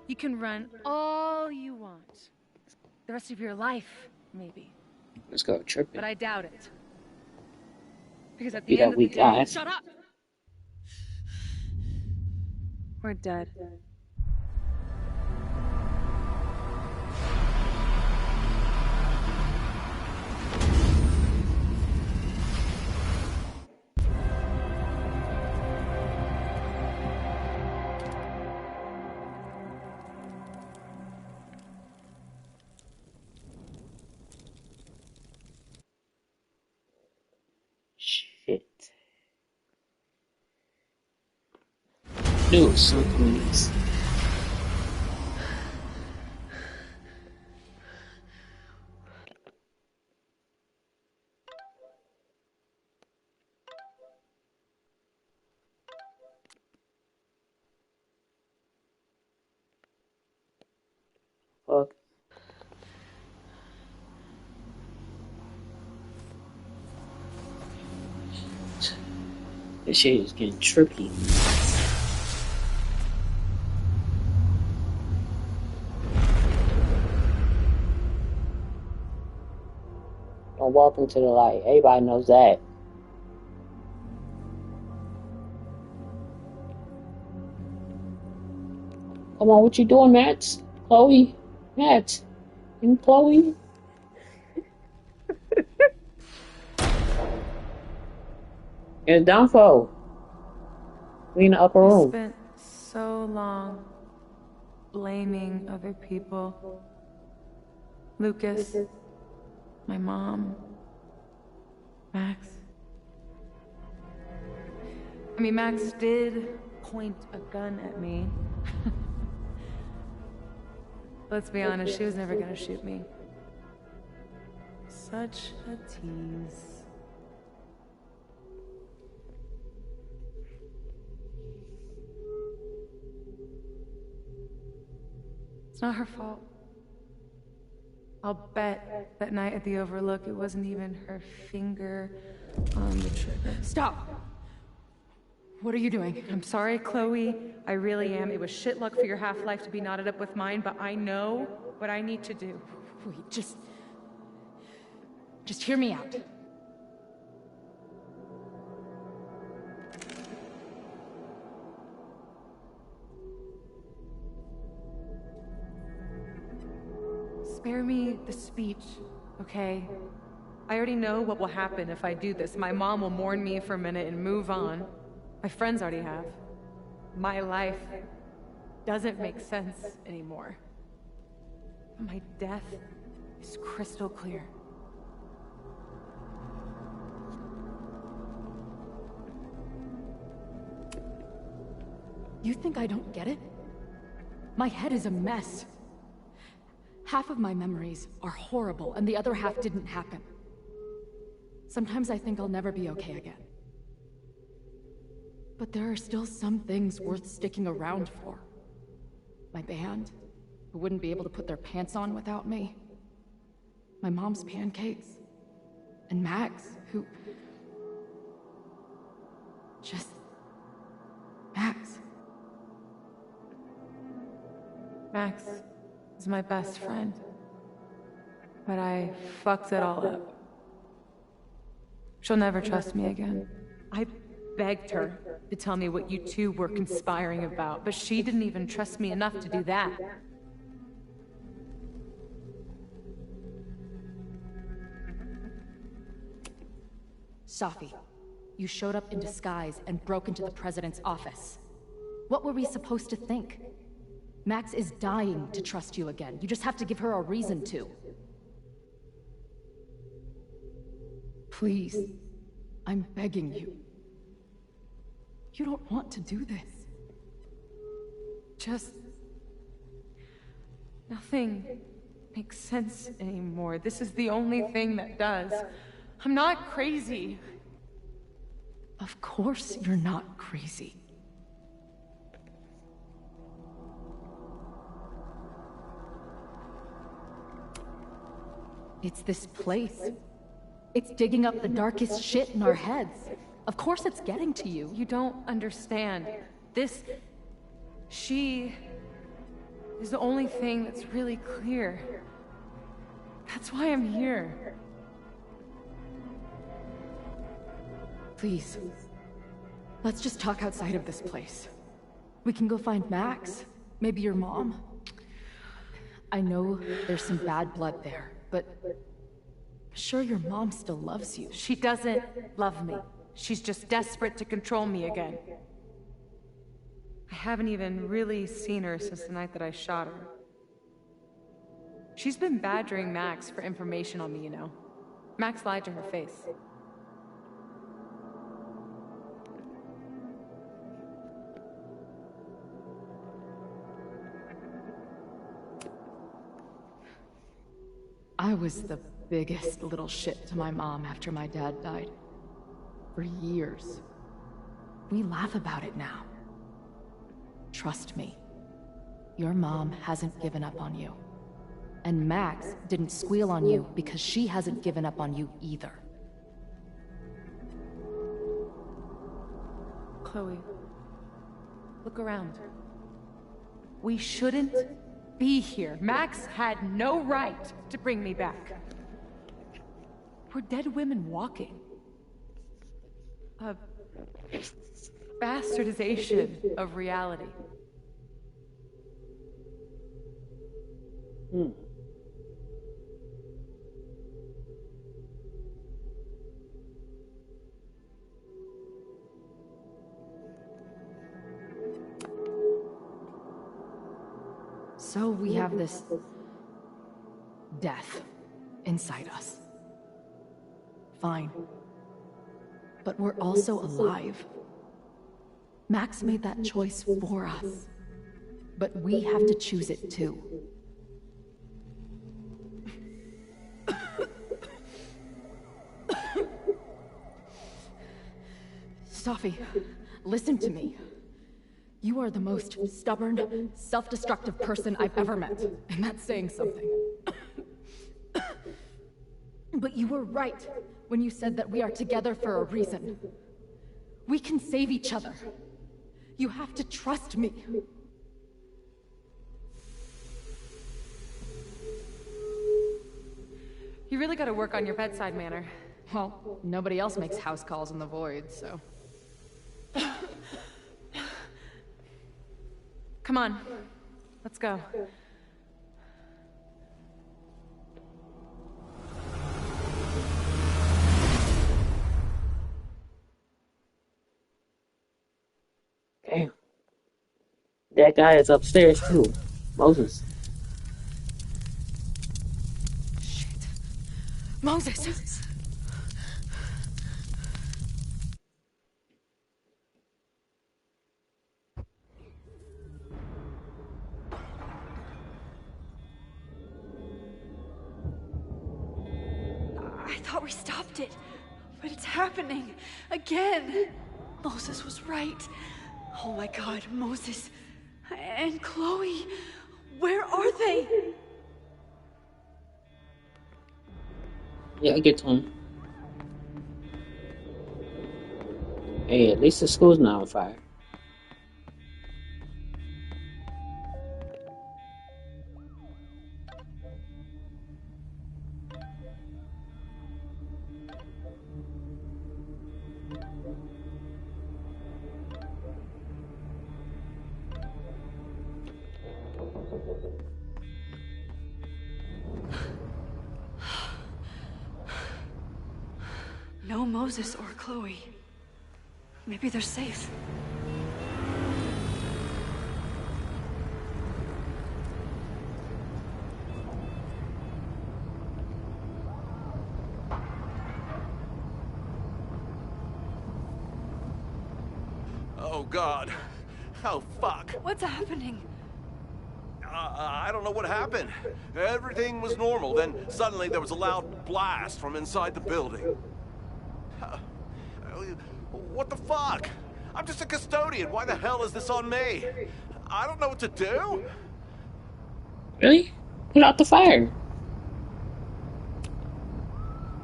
You can run all you want. The rest of your life, maybe. Let's go tripping. But I doubt it. Because at Be the that end of the weak day, guy. shut up! We're dead. Shit. Do something else. Fuck. This shit is getting trippy. Don't walk into the light. Everybody knows that. Come on, what you doing, Matt? Chloe? Matt? And Chloe? It's downfall. We in the upper I room. spent so long blaming other people. Lucas, my mom, Max. I mean, Max did point a gun at me. Let's be honest, she was never gonna shoot me. Such a tease. It's not her fault. I'll bet that night at the Overlook it wasn't even her finger on the trigger. Stop! What are you doing? I'm sorry, Chloe. I really am. It was shit luck for your half-life to be knotted up with mine, but I know what I need to do. Wait, just hear me out. Spare me the speech, okay? I already know what will happen if I do this. My mom will mourn me for a minute and move on. My friends already have. My life doesn't make sense anymore. My death is crystal clear. You think I don't get it? My head is a mess. Half of my memories are horrible, and the other half didn't happen. Sometimes I think I'll never be okay again. But there are still some things worth sticking around for. My band, who wouldn't be able to put their pants on without me. My mom's pancakes. And Max, who... Just... Max. Max is my best friend. But I fucked it all up. She'll never trust me again. I begged her to tell me what you two were conspiring about, but she didn't even trust me enough to do that. Safi, you showed up in disguise and broke into the president's office. What were we supposed to think? Max is dying to trust you again. You just have to give her a reason to. Please, I'm begging you. You don't want to do this. Just... nothing makes sense anymore. This is the only thing that does. I'm not crazy. Of course you're not crazy. It's this place. It's digging up the darkest shit in our heads. Of course it's getting to you. You don't understand. This... she... is the only thing that's really clear. That's why I'm here. Please. Let's just talk outside of this place. We can go find Max. Maybe your mom. I know there's some bad blood there, but... sure your mom still loves you. She doesn't love me. She's just desperate to control me again. I haven't even really seen her since the night that I shot her. She's been badgering Max for information on me, you know. Max lied to her face. I was the biggest little shit to my mom after my dad died. For years. We laugh about it now. Trust me. Your mom hasn't given up on you. And Max didn't squeal on you because she hasn't given up on you either. Chloe, look around. We shouldn't be here. Max had no right to bring me back. We're dead women walking. A bastardization of reality. So we have this... death inside us. Fine. But we're also alive. Max made that choice for us. But we have to choose it too. Safi, listen to me. You are the most stubborn, self-destructive person I've ever met. And that's saying something. But you were right when you said that we are together for a reason. We can save each other. You have to trust me. You really gotta work on your bedside manner. Well, nobody else makes house calls in the void, so... Come on. Let's go. Damn. That guy is upstairs too. Moses. Moses! I thought we stopped it, but it's happening again. Moses was right. Oh my God, Moses and Chloe, where are they? Yeah, get to him. Hey, at least the school's not on fire. No Moses or Chloe. Maybe they're safe. Oh, God. Oh, fuck. What's happening? I don't know what happened. Everything was normal, then suddenly there was a loud blast from inside the building. What the fuck? I'm just a custodian. Why the hell is this on me? I don't know what to do. Really? Put out the fire.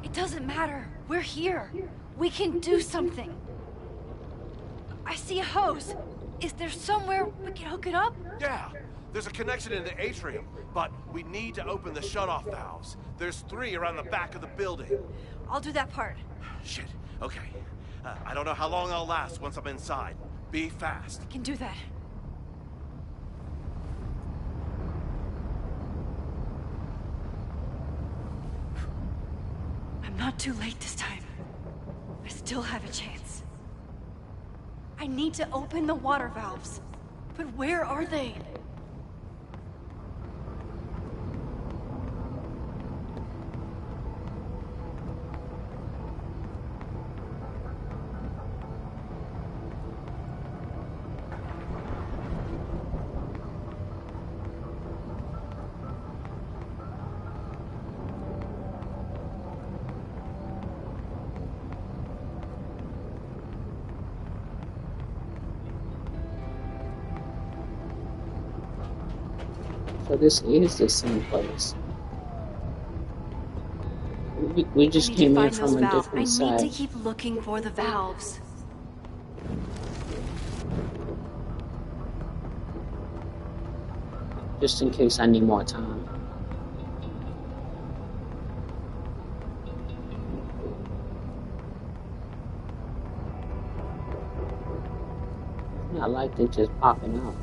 It doesn't matter. We're here. We can do something. I see a hose. Is there somewhere we can hook it up? Yeah. There's a connection in the atrium, but we need to open the shutoff valves. There's 3 around the back of the building. I'll do that part. Shit. Okay. I don't know how long I'll last once I'm inside. Be fast. I can do that. I'm not too late this time. I still have a chance. I need to open the water valves. But where are they? So this is the same place. We just came in from a different side. I need to keep looking for the valves. Just in case I need more time. Not like they just popping out.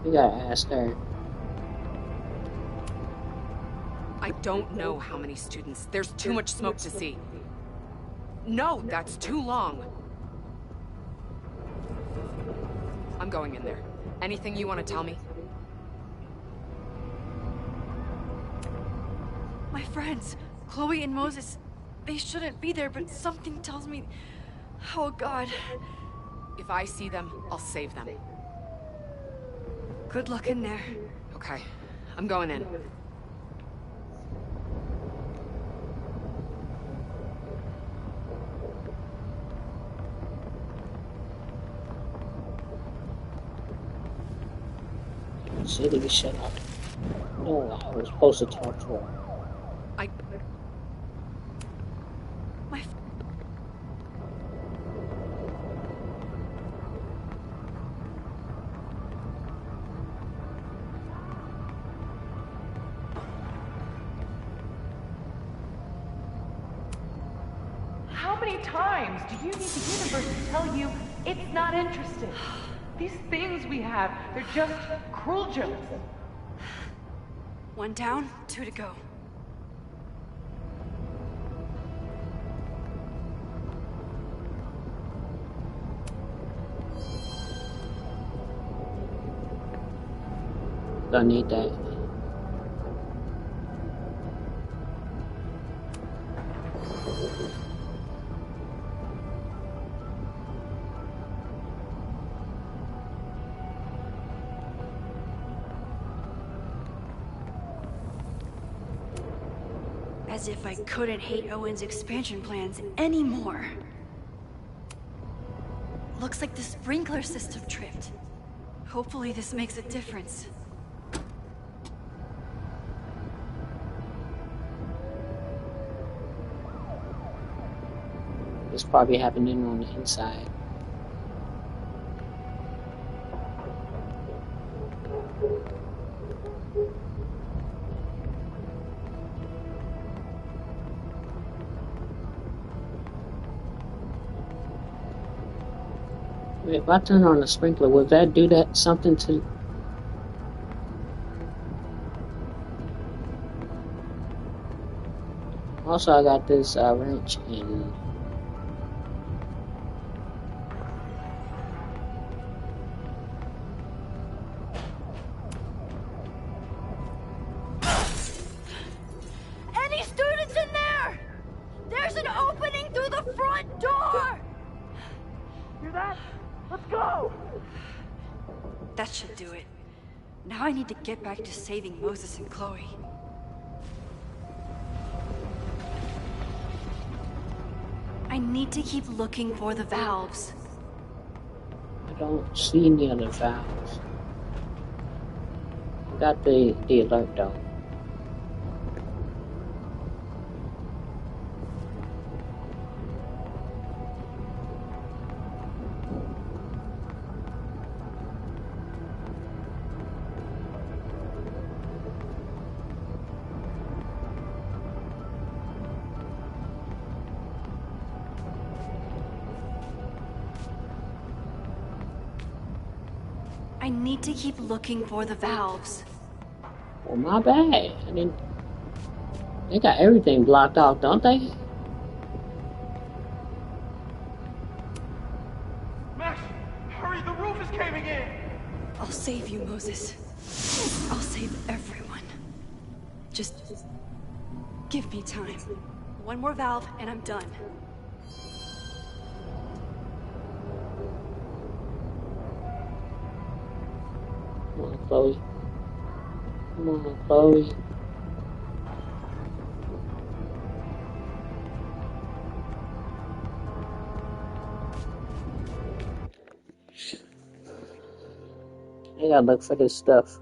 You gotta ask her. I don't know how many students. There's too much smoke to see. No, that's too long. I'm going in there. Anything you want to tell me? My friends, Chloe and Moses, they shouldn't be there, but something tells me... Oh, God. If I see them, I'll save them. Good luck in there. Okay, I'm going in. She didn't shut up. No, I was supposed to talk to her. How many times do you need the universe to tell you it's not interested? These things we have, they're just cruel jokes. 1 down, 2 to go. Don't need that. As if I couldn't hate Owen's expansion plans anymore. Looks like the sprinkler system tripped. Hopefully this makes a difference. It's probably happening on the inside. If I turn on the sprinkler, would that do that something to? Also, I got this wrench and Any students in there? There's an opening through the front door! Hear that? Let's go! That should do it. Now I need to get back to saving Moses and Chloe. I need to keep looking for the valves. I don't see any other valves. I got the alert though. I need to keep looking for the valves. Well, my bad. I mean, they got everything blocked off, don't they? Max, hurry, the roof is caving in! I'll save you, Moses. I'll save everyone. Just give me time. One more valve and I'm done. Come on, Chloe. Come on, Chloe. I gotta look for this stuff.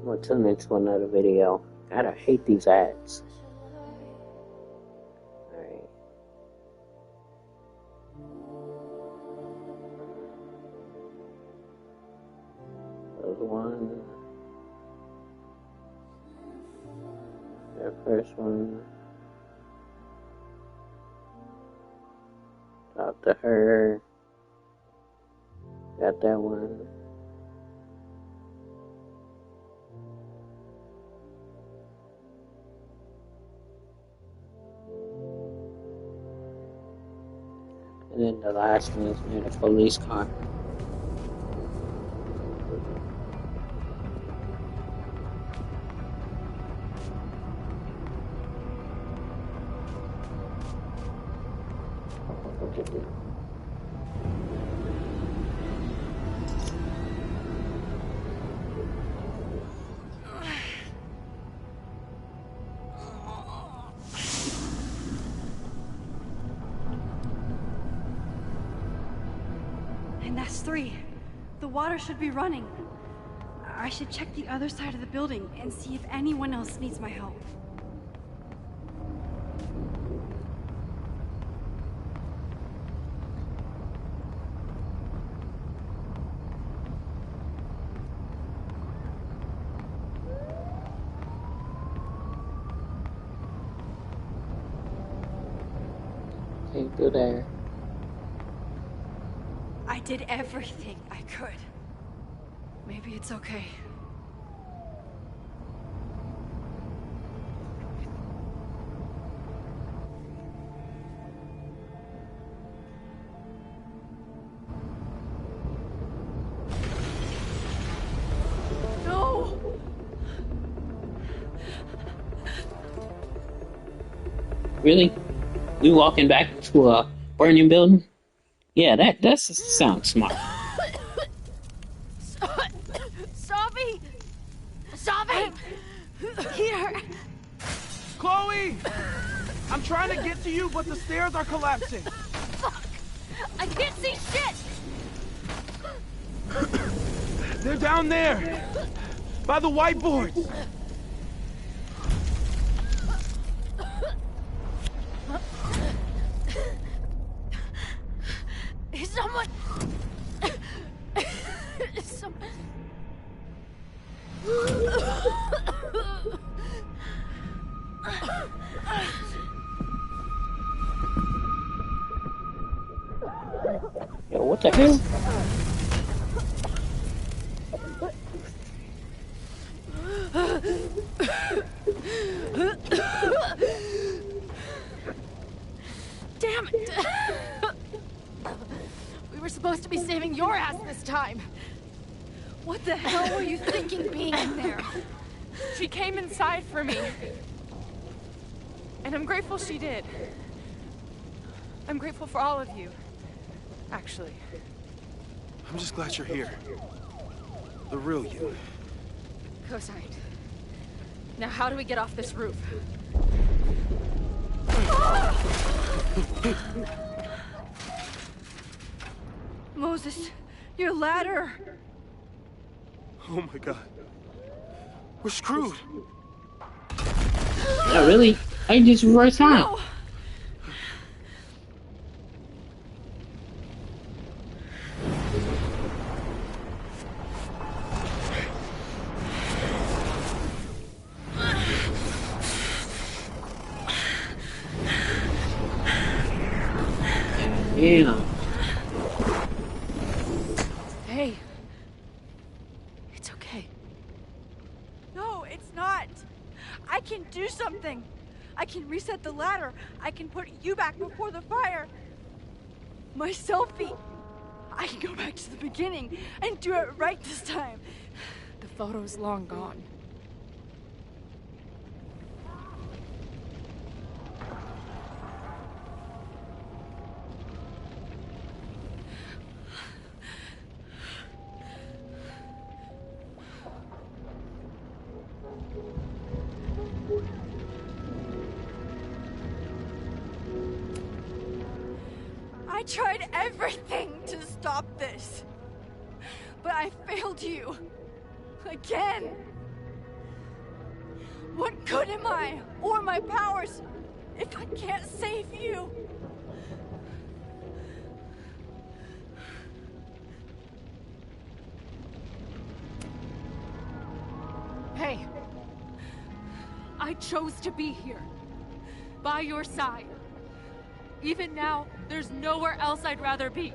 Well, till next one, another video. God, I hate these ads. Alright. There's one. That first one. Talk to her. Got that one. And then the last one is near the police car. And that's 3. The water should be running. I should check the other side of the building and see if anyone else needs my help. Can't go there. I did everything I could. Maybe it's okay. No! Really? We walking back to a burning building? Yeah, that sounds smart. Savi! Savi! Chloe! I'm trying to get to you, but the stairs are collapsing. Fuck! I can't see shit! They're down there, by the whiteboards. Is someone... Is someone... Yo, what the hell? Damn it! We were supposed to be saving your ass this time. What the hell were you thinking being in there? She came inside for me. And I'm grateful she did. I'm grateful for all of you, actually. I'm just glad you're here. The real you. Co-signed. Now how do we get off this roof? Moses, your ladder! Oh my god. We're screwed. Not really. I just reversed time. No. Yeah. Hey. It's okay. No, it's not. I can do something. I can reset the ladder. I can put you back before the fire. My selfie. I can go back to the beginning and do it right this time. The photo's long gone. I tried everything to stop this. But I failed you. Again. What good am I, or my powers, if I can't save you? Hey. I chose to be here. By your side. Even now, there's nowhere else I'd rather be.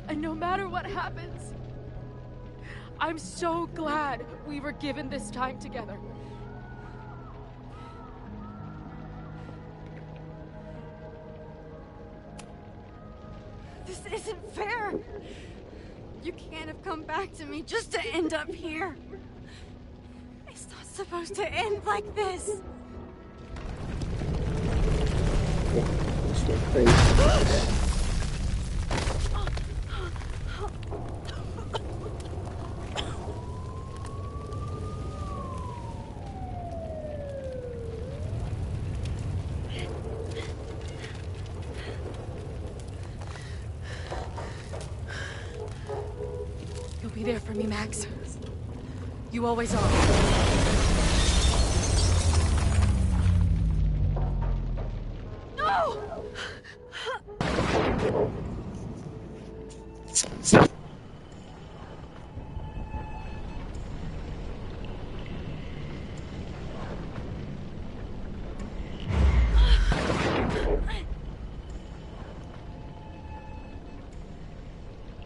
And no matter what happens, I'm so glad we were given this time together. This isn't fair. You can't have come back to me just to end up here. It's not supposed to end like this. This is crazy. You'll be there for me, Max. You always are.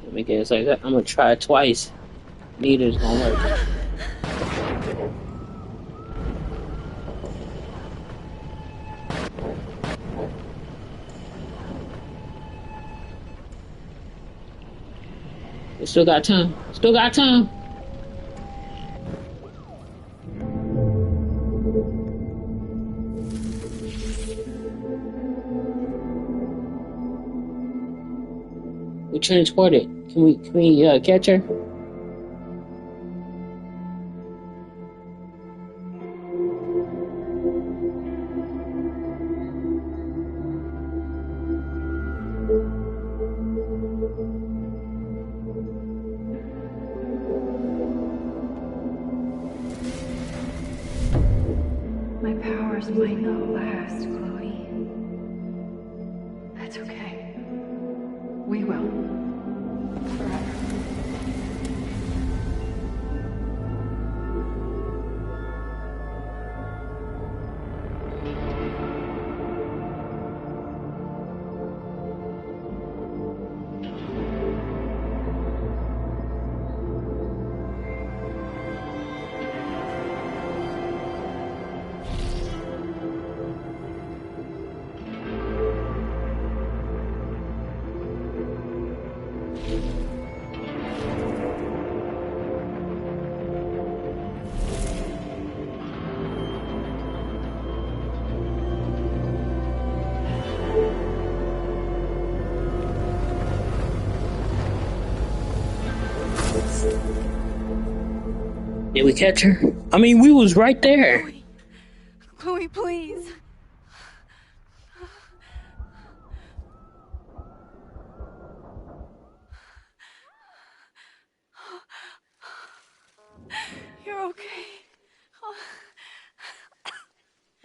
Let me guess like that. I'm gonna try it twice. Neither's gonna work. We still got time. Still got time. We transported. Can we catch her? yours might not last, Chloe. That's okay. We will. Forever. Did we catch her? I mean, we was right there. Chloe, please. You're okay.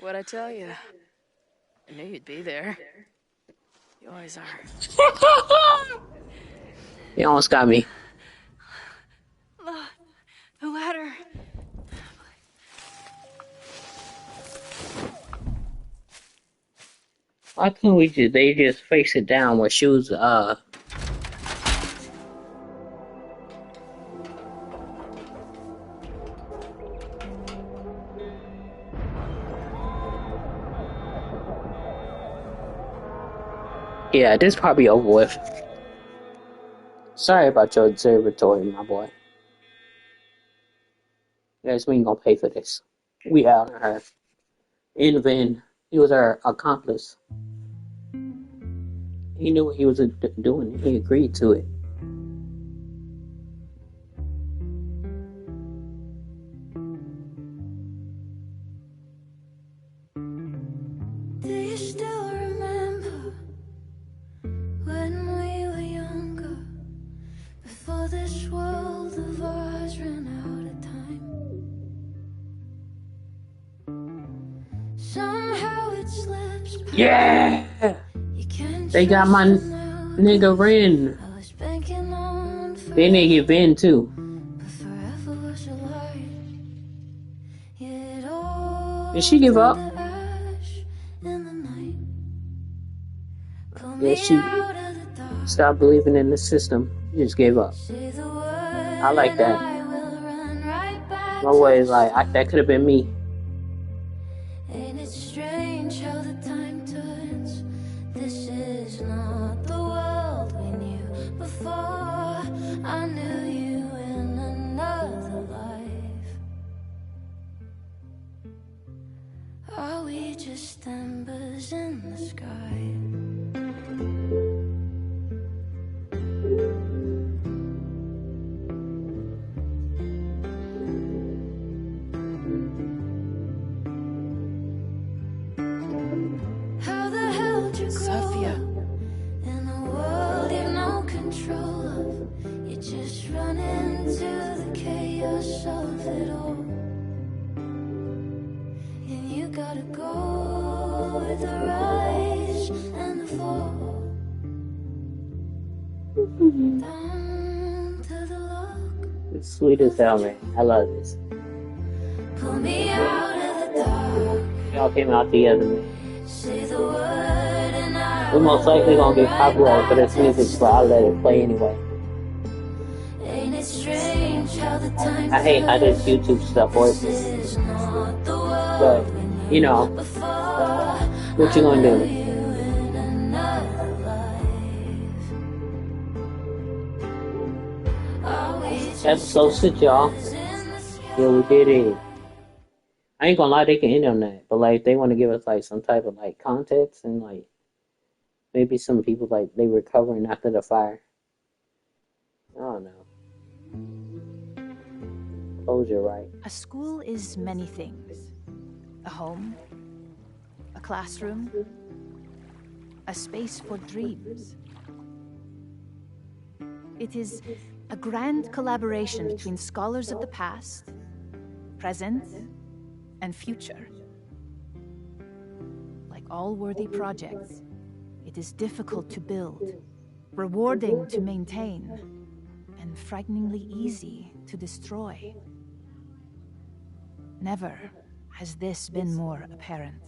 What'd I tell you? I knew you'd be there. You always are. You almost got me. The ladder. Why couldn't they just face it down where she was, Yeah, this probably over with. Sorry about your observatory, my boy. Guys, we ain't gonna pay for this. We out on her. In vain. He was our accomplice. He knew what he was doing. He agreed to it. Do you still remember when we were younger, before this world of ours ran out of time? Somehow it slips past. Yeah! They got my nigga Ren. They nigga Vin too. Did she give up? Yeah, she stopped believing in the system. She just gave up. I like that. My way is like, that could have been me. Ain't it strange how the time turns? This is not the world we knew before. I knew you in another life. Are we just embers in the sky? How the hell did you grow Sophia. in a world you've no control of? You just run into the chaos of it all, and you gotta go with the rise and the fall. Down to the lock. It's sweet as hell, man. I love this. Pull me out of the dark. Y'all came out together, man. Say the word and I We're most likely gonna get copyright for this music, so I'll let it play anyway. Ain't it strange how the time I hate how this YouTube stuff works. But, you know, what you gonna do? Episode 6, y'all. Yeah, we did it. I ain't gonna lie, they can end on that. But, like, they want to give us, like, some type of, like, context and, like, maybe some people, like, they recovering after the fire. I don't know. Closure, right? A school is many things. A home, a classroom, a space for dreams. It is a grand collaboration between scholars of the past, present, and future. all worthy projects, it is difficult to build, rewarding to maintain, and frighteningly easy to destroy. Never has this been more apparent.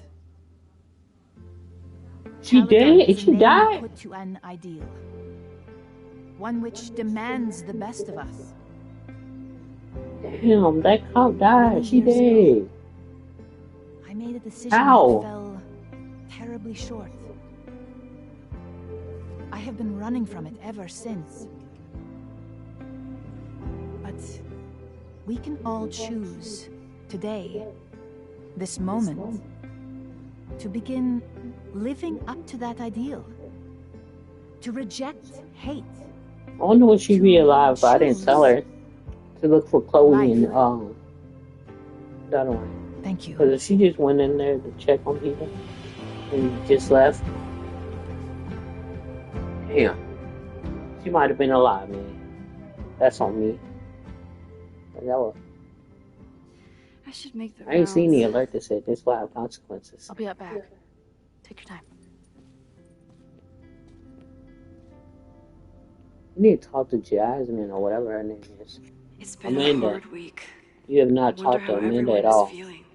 She Caledon did? is a She name died? put to an ideal. One which demands the best of us. Damn, that cop died. She did. I made a decision How? that fell terribly short. I have been running from it ever since. But we can all choose today, this moment, to begin living up to that ideal. To reject hate. I wonder when she realized, but I didn't tell her to look for Chloe and that one. Thank you. Because she just went in there to check on people and just left. Damn. She might have been alive, man. That's on me. But that was, I should make the I ain't seen the rounds. alert that said this will have consequences. I'll be right back. Take your time. You need to talk to Jasmine or whatever her name is. It's been Amanda. a hard week. You have not I wonder talked to how Amanda everyone at is all. feeling.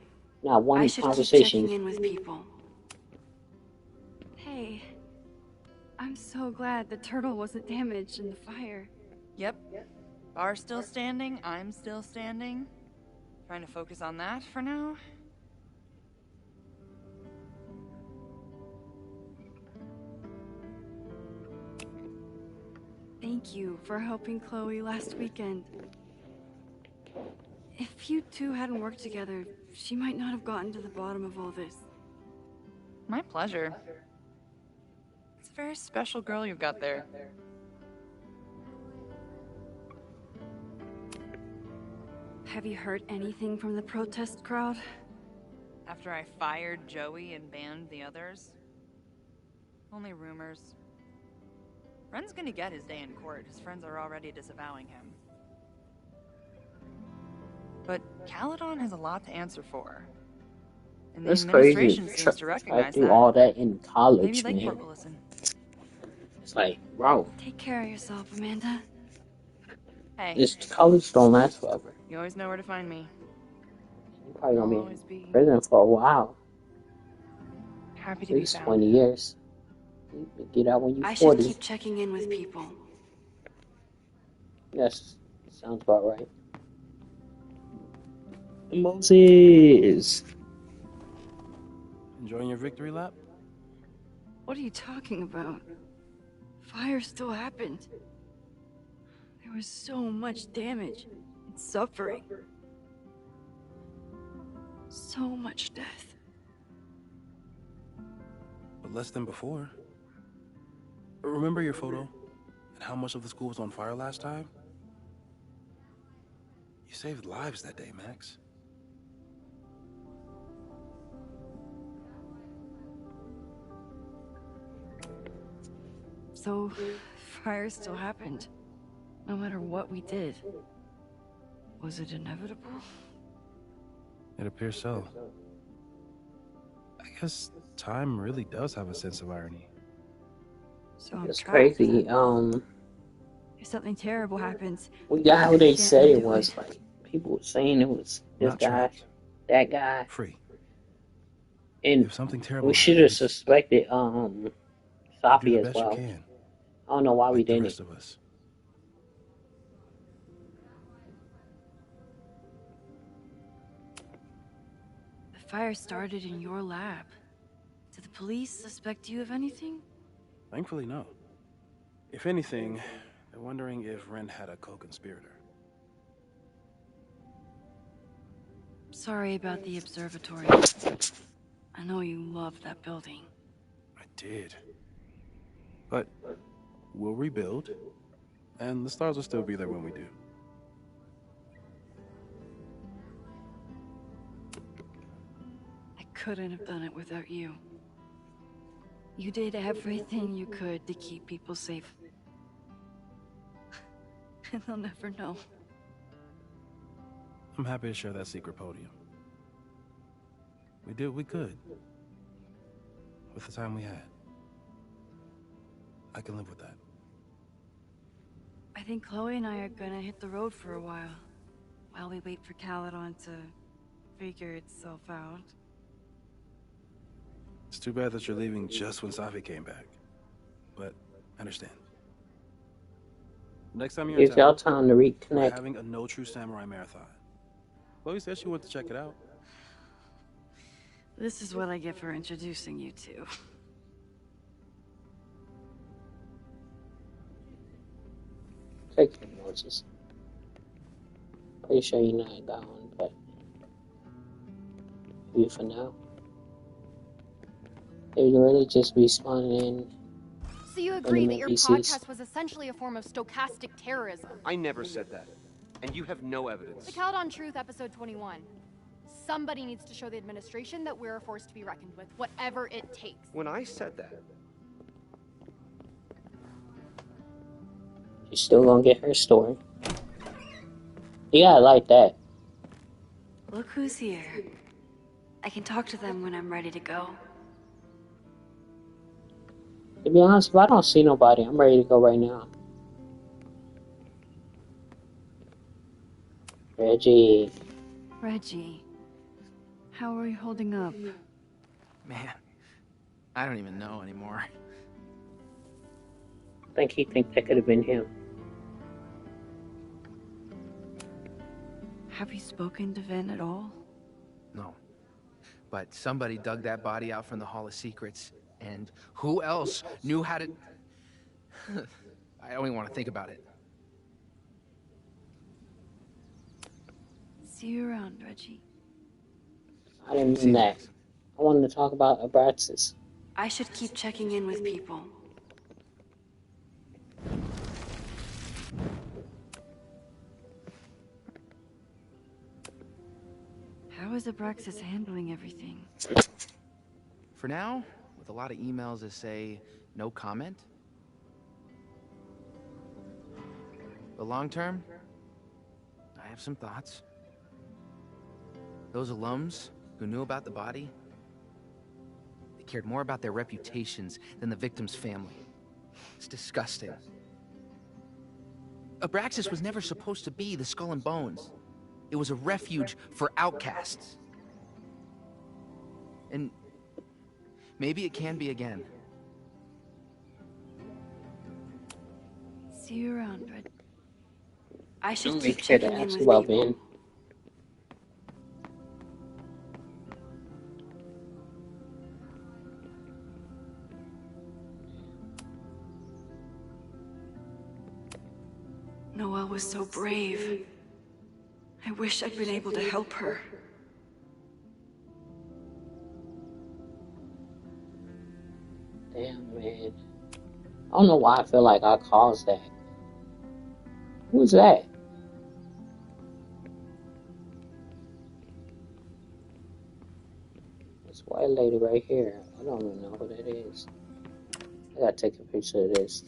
Not one I should keep conversation. checking in with people. Hey, I'm so glad the turtle wasn't damaged in the fire. Yep. Bar's still standing, I'm still standing. Trying to focus on that for now. Thank you for helping Chloe last weekend. If you two hadn't worked together, she might not have gotten to the bottom of all this. My pleasure. It's a very special girl you've got there. Have you heard anything from the protest crowd? After I fired Joey and banned the others? Only rumors. Ren's gonna get his day in court. His friends are already disavowing him. But Caledon has a lot to answer for. And the That's crazy. administration seems to I recognize do that. all that in college, Maybe man. Lakeport will listen. It's like, bro, Take care of yourself, Amanda. Hey, this college don't last forever. you always know where to find me. You're probably I'll gonna always be be in prison for a while. happy At to be least found. 20 years. You can get out when you're I 40. should keep checking in with people. Yes, sounds about right. Moses. Enjoying your victory lap? What are you talking about? Fire still happened. There was so much damage and suffering. So much death. But less than before. Remember your photo? And how much of the school was on fire last time? You saved lives that day, Max. So, fire still happened. No matter what we did. Was it inevitable? It appears so. I guess time really does have a sense of irony. So I'm It's trapped. crazy. If something terrible happens, We got how they can't said it undo was. Like, people were saying it was this Not guy, trapped. that guy. Free. And If something terrible we should have happens, suspected do Sophie the as best well. you can. I don't know why we Like the didn't. rest of us. The fire started in your lab. Did the police suspect you of anything? Thankfully, no. If anything, they're wondering if Ren had a co-conspirator. Sorry about the observatory. I know you love that building. I did. But we'll rebuild, and the stars will still be there when we do. I couldn't have done it without you. You did everything you could to keep people safe. And they'll never know. I'm happy to share that secret podium. We did what we could. with the time we had. I can live with that. I think Chloe and I are gonna hit the road for a while we wait for Caledon to figure itself out. It's too bad that you're leaving just when Safi came back. But I understand. Next time you're in Give y'all town, time to we're reconnect. having a No True Samurai marathon. Chloe said she wanted to check it out. This is what I get for introducing you two. Take your Moses. Pretty sure you're not going, but you for now. They really just respawning in. So you agree that your NPCs. podcast was essentially a form of stochastic terrorism? I never said that. And you have no evidence. The Caledon Truth, episode 21. Somebody needs to show the administration that we're a force to be reckoned with, whatever it takes. When I said that, She's still gonna get her story. You gotta like that. Look who's here. I can talk to them when I'm ready to go. To be honest, if I don't see nobody, I'm ready to go right now. Reggie. Reggie, how are you holding up? Man, I don't even know anymore. I think he think that could have been him. Have you spoken to Vin at all? No. But somebody dug that body out from the Hall of Secrets, and who else knew how to... I don't even want to think about it. See you around, Reggie. I didn't mean that. I wanted to talk about Abraxas. I should keep checking in with people. How is Abraxas handling everything? For now, with a lot of emails that say, no comment. But long term, I have some thoughts. Those alums who knew about the body, they cared more about their reputations than the victim's family. It's disgusting. Abraxas was never supposed to be the Skull and Bones. It was a refuge for outcasts. And maybe it can be again. See you around, Red. I should Don't keep make sure to checking in ask with about people. Ben. Noelle was so brave. I wish I'd been able to help her. Damn, man. I don't know why I feel like I caused that. Who's that? This white lady right here. I don't even know who that is. I gotta take a picture of this.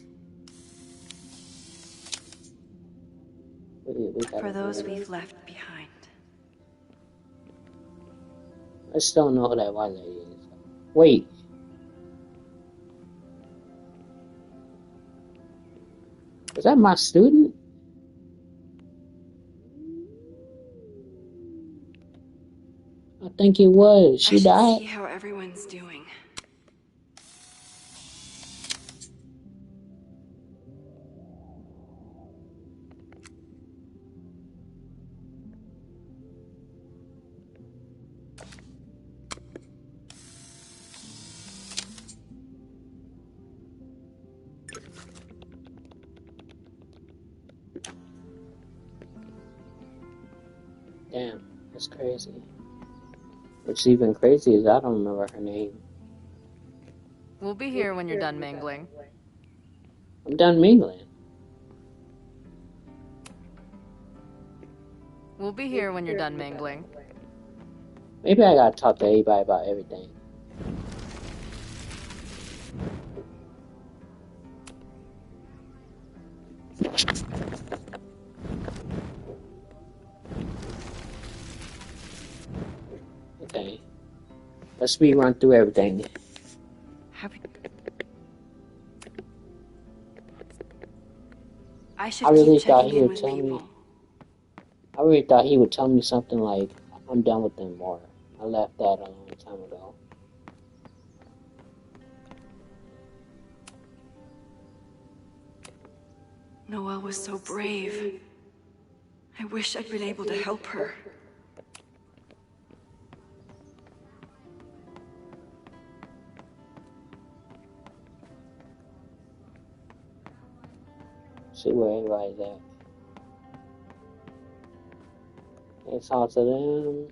We gotta For those do it. we've left behind. I still don't know who that white lady is. Wait. Is that my student? I think it was. I She should died? see how everyone's doing. Damn, that's crazy. What's even crazy is I don't remember her name. We'll be here when you're done mingling. I'm done mingling. We'll be here when you're done mingling. Maybe I gotta talk to everybody about everything. Okay. Let's rerun through everything. I should I really keep thought checking he in would with tell me. people. I really thought he would tell me something like, "I'm done with them," or "I left that a long time ago." Noelle was so brave. I wish I'd been able to help her. See where everybody's at. Let's talk to them.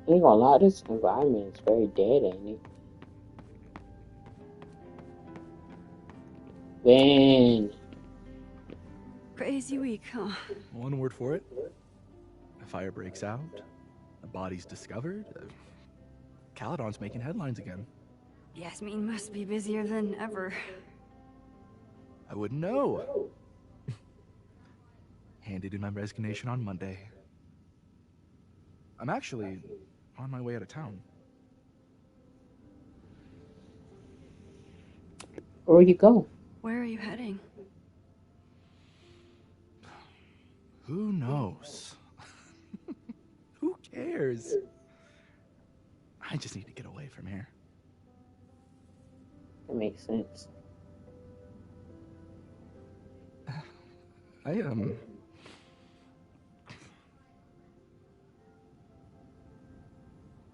I ain't gonna lie, this environment is very dead, ain't it? Man, Crazy week, huh? One word for it. A fire breaks out. A body's discovered. Caledon's making headlines again. Yasmin must be busier than ever. I wouldn't know. Handed in my resignation on Monday. I'm actually on my way out of town. where you go? Where are you heading? Who knows? Who cares? I just need to get away from here. That makes sense.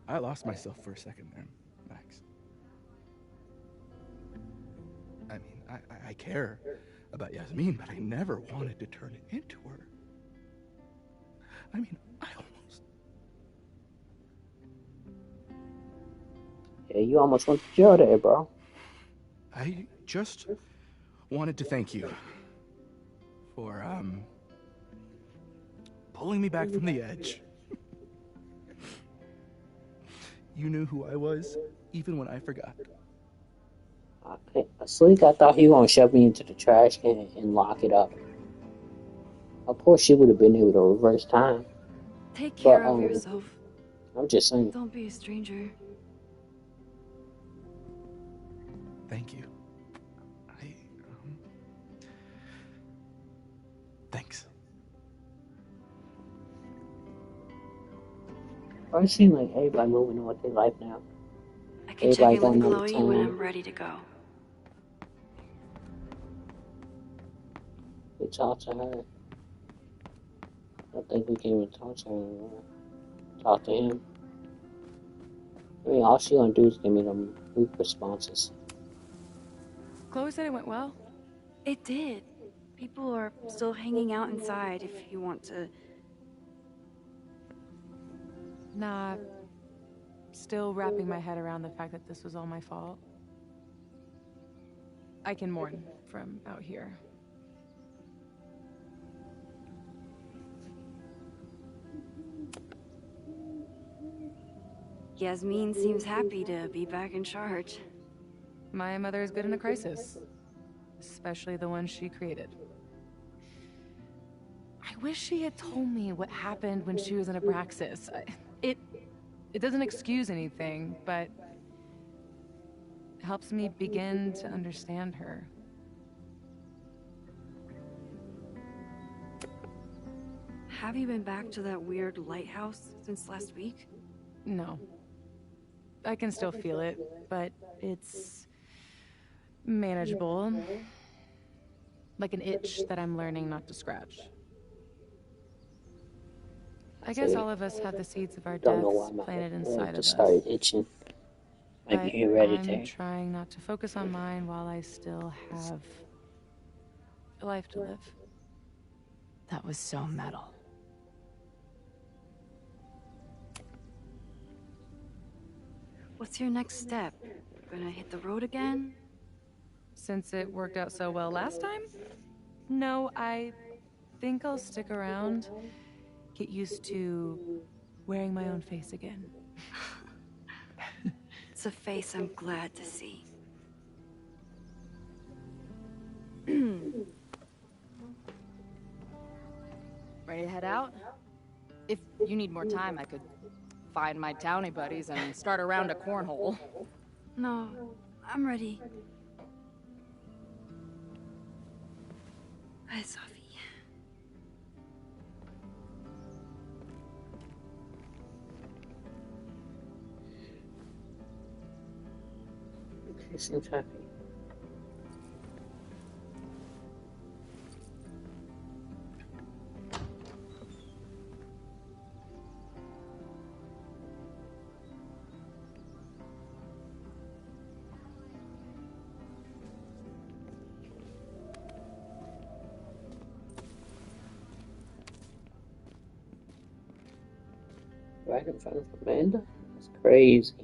I lost myself for a second there, Max. I mean, I care about Yasmin, but I never wanted to turn it into her. I mean, I almost... Yeah, you almost went to jail there, bro. I just wanted to thank you for, pulling me back from the edge. You knew who I was, even when I forgot. Sleek, I thought he was gonna shove me into the trash can and lock it up. Of course, she would have been able to reverse time. Take care But, of yourself. I'm just saying. Don't be a stranger. Thank you. Thanks. It seems like everybody moving on with their life now. I can check Everybody in with going out of Chloe when town. I'm ready to go. We talk to her. I don't think we can even talk to her anymore. Talk to him. I mean, all she gonna do is give me them weak responses. Chloe said it went well. It did. People are still hanging out inside if you want to. Nah, still wrapping my head around the fact that this was all my fault. I can mourn from out here. Yasmin seems happy to be back in charge. My mother is good in a crisis, especially the one she created. I wish she had told me what happened when she was in Abraxas. It doesn't excuse anything, but helps me begin to understand her. Have you been back to that weird lighthouse since last week? No. I can still feel it, but it's manageable. Like an itch that I'm learning not to scratch. I guess all of us have the seeds of our Don't know deaths why my planted hand inside of just us. started itching. Might But be hereditary. I'm trying not to focus on mine while I still have a life to live. That was so metal. What's your next step? Gonna hit the road again? Since it worked out so well last time? No, I think I'll stick around. Get used to wearing my own face again. It's a face I'm glad to see. Ready to head out? If you need more time, I could find my townie buddies and start a round of cornhole. No, I'm ready. Hi, Sophie. She seems happy. Right in front of Amanda? That's crazy.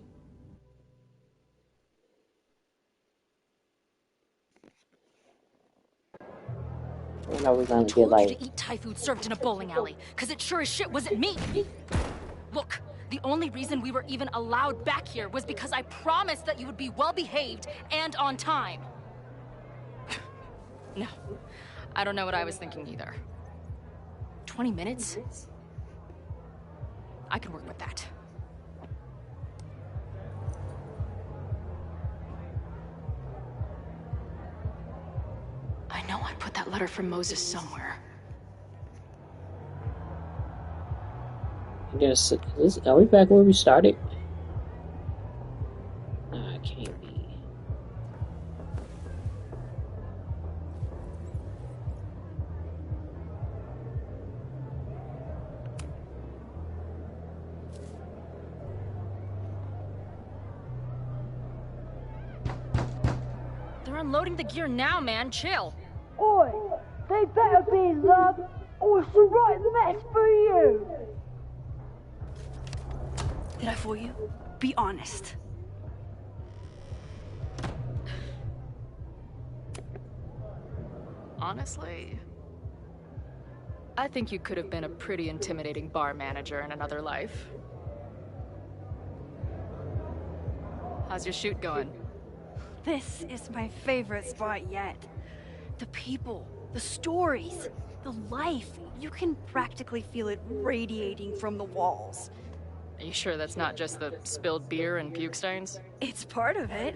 When are we gonna get Told you like... to eat Thai food served in a bowling alley, cause it sure as shit wasn't me. Look, the only reason we were even allowed back here was because I promised that you would be well behaved and on time. No, I don't know what I was thinking either. 20 minutes? I can work with that. I know I put that letter from Moses somewhere. Yes, are we back where we started? Nah, it can't be. They're unloading the gear now, man. Chill. Oi, they better be in love, or it's the right mess for you. Did I fool you? Be honest. Honestly, I think you could have been a pretty intimidating bar manager in another life. How's your shoot going? This is my favorite spot yet. The people, the stories, the life. You can practically feel it radiating from the walls. Are you sure that's not just the spilled beer and puke stains? It's part of it.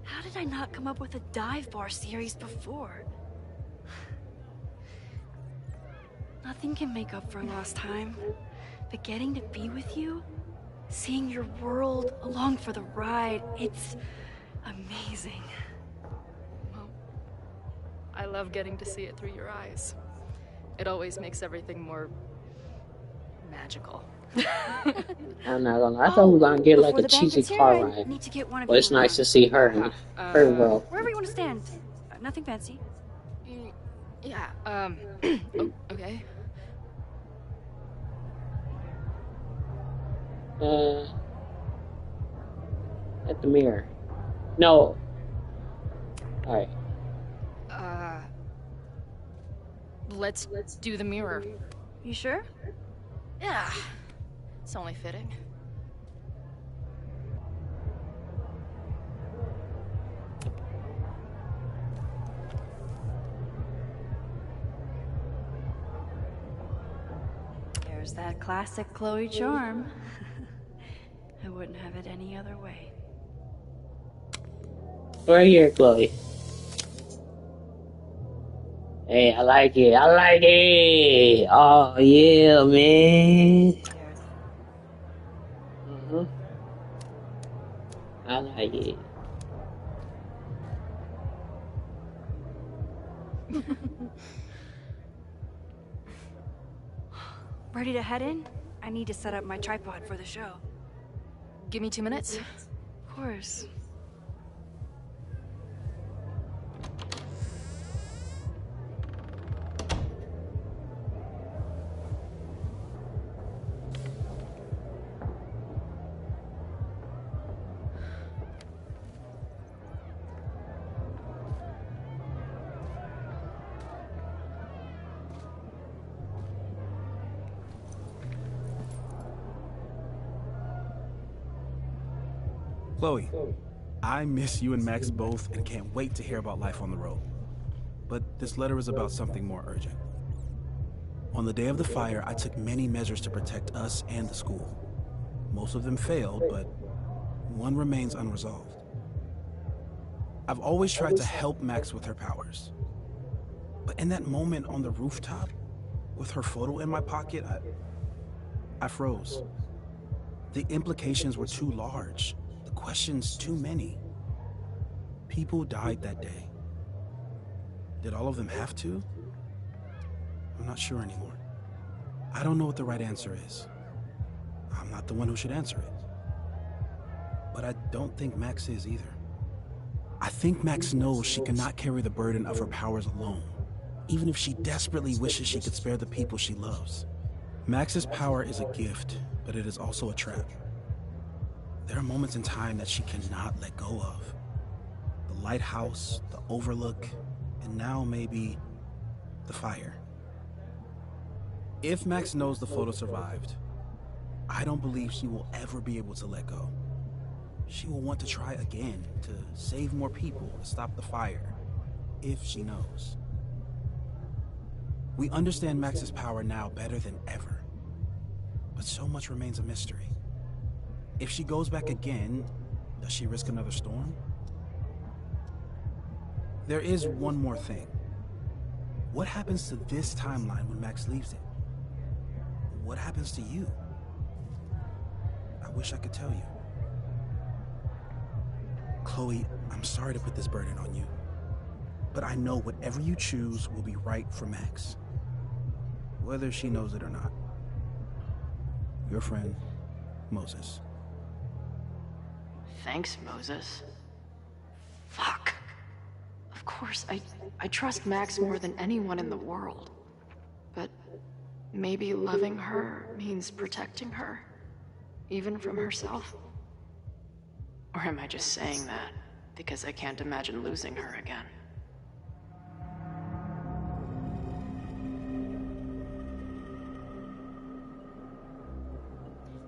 How did I not come up with a dive bar series before? Nothing can make up for lost time, but getting to be with you, seeing your world along for the ride, it's amazing. Well, I love getting to see it through your eyes. It always makes everything more magical. I'm not gonna lie, I thought we were gonna get like a cheesy car ride. Need to get one of But it's you. nice to see her in her world. Wherever you want to stand. Nothing fancy. Yeah, okay. At the mirror. No. Alright. Let's do the mirror. You sure? Yeah. It's only fitting. There's that classic Chloe charm. I wouldn't have it any other way. Right here, Chloe. Hey, I like it. I like it. Oh, yeah, man. I like it. Ready to head in? I need to set up my tripod for the show. Give me 2 minutes. Of course. Chloe, I miss you and Max both and can't wait to hear about life on the road. But this letter is about something more urgent. On the day of the fire, I took many measures to protect us and the school. Most of them failed, but one remains unresolved. I've always tried to help Max with her powers. But in that moment on the rooftop, with her photo in my pocket, I froze. The implications were too large, the questions too many. People died that day. Did all of them have to? I'm not sure anymore. I don't know what the right answer is. I'm not the one who should answer it. But I don't think Max is either. I think Max knows she cannot carry the burden of her powers alone, even if she desperately wishes she could spare the people she loves. Max's power is a gift, but it is also a trap. There are moments in time that she cannot let go of. The lighthouse, the overlook, and now maybe the fire. If Max knows the photo survived, I don't believe she will ever be able to let go. She will want to try again, to save more people, to stop the fire, if she knows. We understand Max's power now better than ever, but so much remains a mystery. If she goes back again, does she risk another storm? There is one more thing. What happens to this timeline when Max leaves it? What happens to you? I wish I could tell you. Chloe, I'm sorry to put this burden on you, but I know whatever you choose will be right for Max, whether she knows it or not. Your friend, Moses. Thanks, Moses. Fuck. Of course, I trust Max more than anyone in the world. But maybe loving her means protecting her, even from herself. Or am I just saying that because I can't imagine losing her again?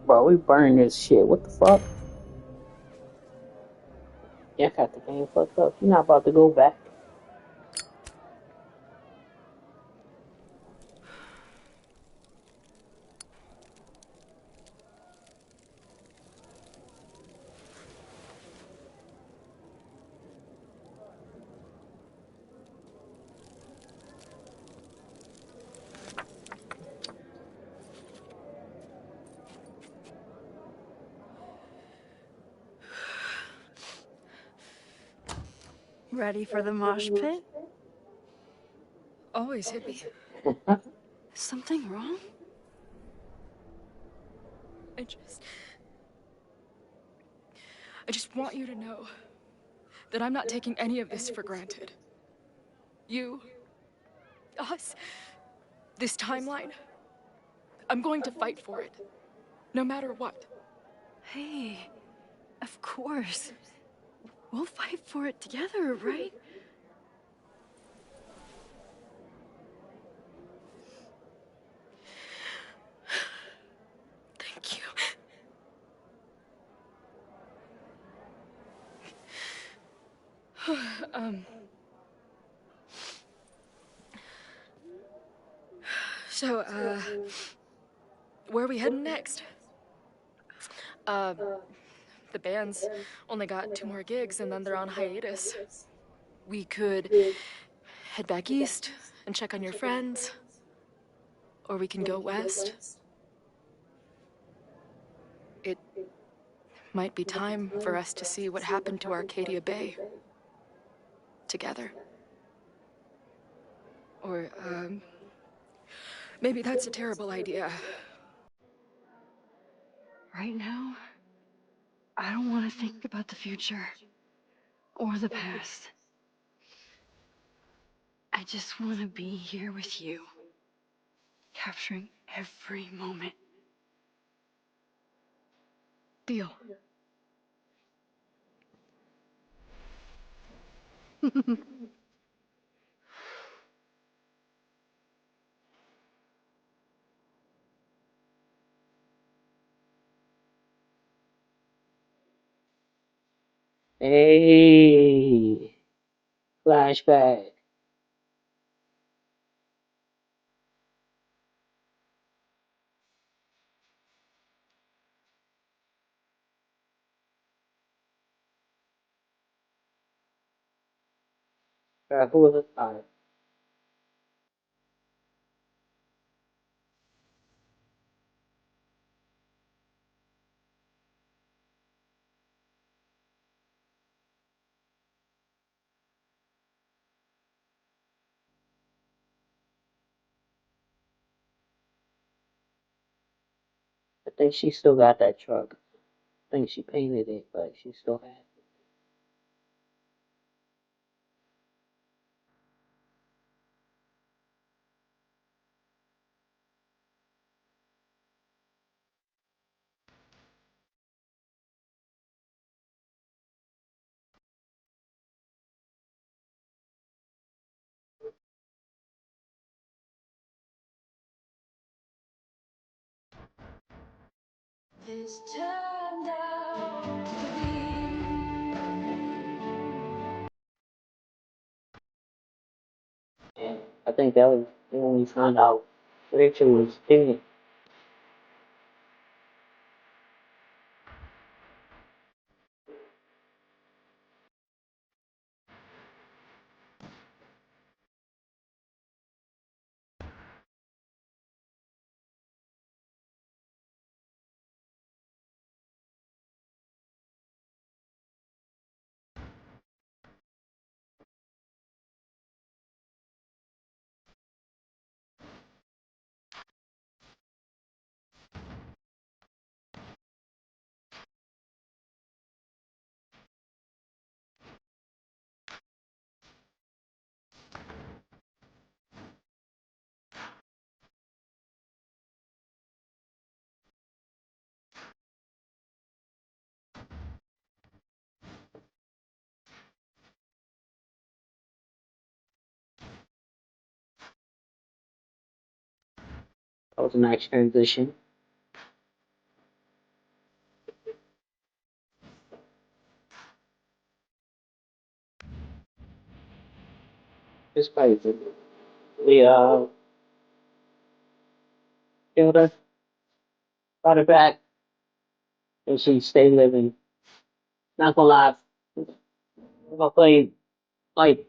Bro, we burned this shit. What the fuck? Yeah, I got the game fucked up. You're not about to go back. Ready for the mosh pit? Always hippie. Something wrong? I just want you to know that I'm not taking any of this for granted. You, us, this timeline, I'm going to fight for it, no matter what. Hey, of course. We'll fight for it together, right? Thank you. So, where are we heading next? The band's only got 2 more gigs and then they're on hiatus. We could head back east and check on your friends. Or we can go west. It might be time for us to see what happened to Arcadia Bay. Together. Or, maybe that's a terrible idea. Right now, I don't want to think about the future or the past. I just want to be here with you, capturing every moment. Deal. Hey, flashback. Who was it? Alright. I think she still got that truck. I think she painted it, but she still had it. This turned out to be. And I think that was when we found out Rachel was pregnant. That was a nice transition. It's crazy. We killed her, brought her back, and she stayed living. Not gonna lie, if I play like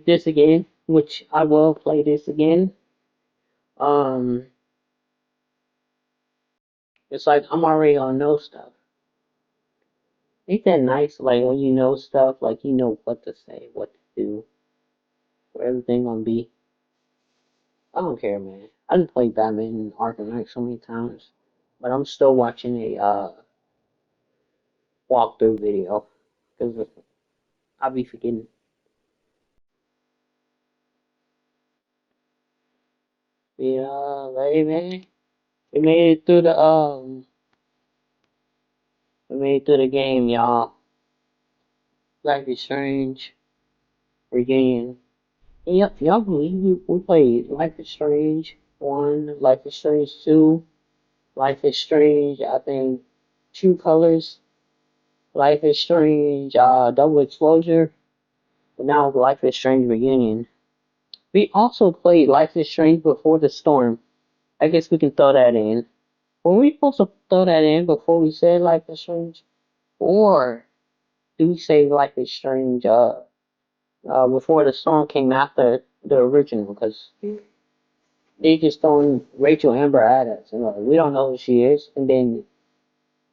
this again, which I will play this again, um, it's like I'm already gonna know stuff. Ain't that nice? Like when you know stuff, like you know what to say, what to do, where everything gonna be. I don't care, man. I done played Batman and Arkham Knight so many times, but I'm still watching a walkthrough video because I'll be forgetting. Yeah, baby, we made it through we made it through the game, y'all. Life is Strange reunion. Yep, y'all believe we played Life is Strange 1, Life is Strange 2, Life is Strange, I think, True Colors, Life is Strange, Double Exposure, and now Life is Strange Reunion. We also played Life is Strange Before the Storm. I guess we can throw that in. Were we supposed to throw that in before we said Life is Strange? Or do we say Life is Strange, Before the Storm came after the original? Because they just throwing Rachel Amber at us, and we don't know who she is. And then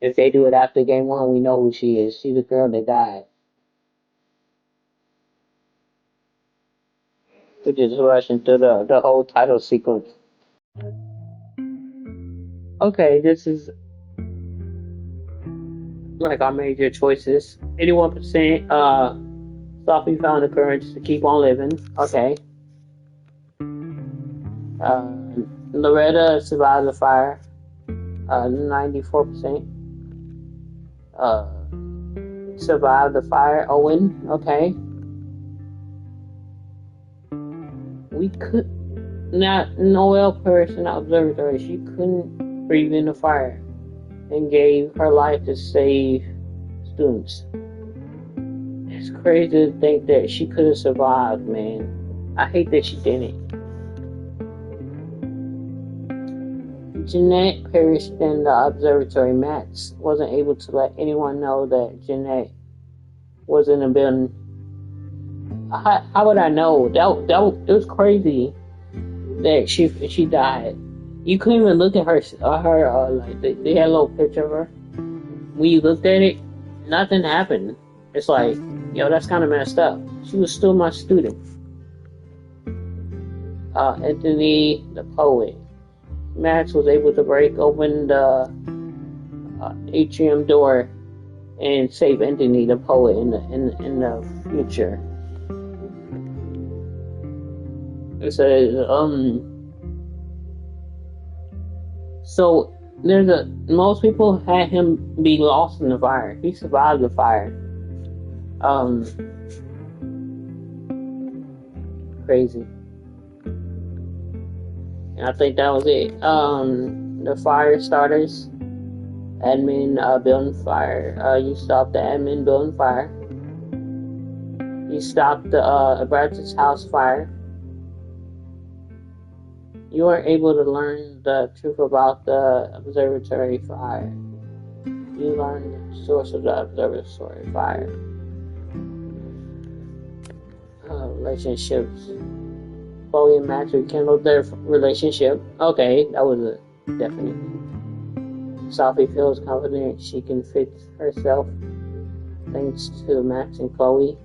if they do it after game one, we know who she is. She's the girl that died. We just rushing through the whole title sequence. Okay, this is like our major choices. 81% Sophie found the courage to keep on living. Okay. Loretta survived the fire. 94%. Survived the fire. Owen. Okay. We could not. Noelle perished in the observatory. She couldn't breathe in the fire and gave her life to save students. It's crazy to think that she could have survived, man. I hate that she didn't. Jeanette perished in the observatory. Max wasn't able to let anyone know that Jeanette was in the building. how would I know? It was crazy that she died. You couldn't even look at her like they had a little picture of her. When you looked at it, nothing happened. It's like, yo, that's kind of messed up. She was still my student. Anthony, the poet. Max was able to break open the atrium door and save Anthony, the poet, in the future. It says, so most people had him be lost in the fire. He survived the fire. Crazy. And I think that was it. The fire starters, admin building fire. You stopped the admin building fire. You stopped the Abraxas house fire. You were able to learn the truth about the observatory fire. You learned the source of the observatory fire. Relationships. Chloe and Max rekindled their relationship. Okay, that was a definite. Sophie feels confident she can fix herself thanks to Max and Chloe.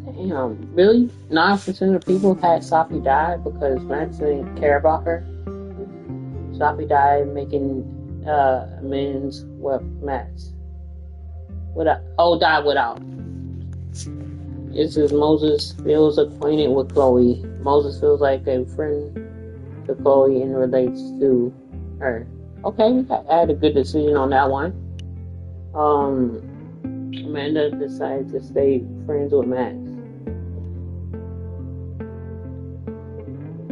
Damn, really? 9% of people had Sophie die because Max didn't care about her. Sophie died making amends with Max. Died without. This is Moses feels acquainted with Chloe. Moses feels like a friend to Chloe and relates to her. Okay, I had a good decision on that one. Amanda decided to stay friends with Max.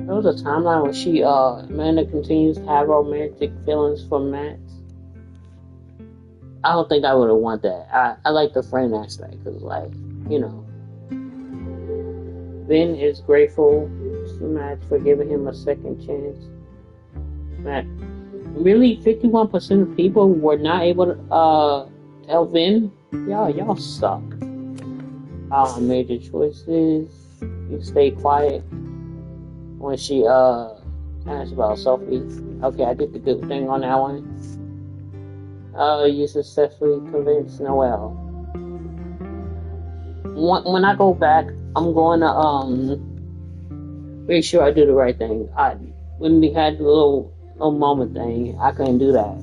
There was a timeline where Amanda continues to have romantic feelings for Max. I don't think I would have wanted that. I like the friend aspect, because, like, you know. Ben is grateful to Max for giving him a second chance. Max, really, 51% of people were not able to help Ben? Y'all suck. Major choices. You stay quiet. When she asked about Sophie. Okay, I did the good thing on that one. You successfully convinced Noel. When I go back, I'm going to make sure I do the right thing. When we had the little moment thing, I couldn't do that.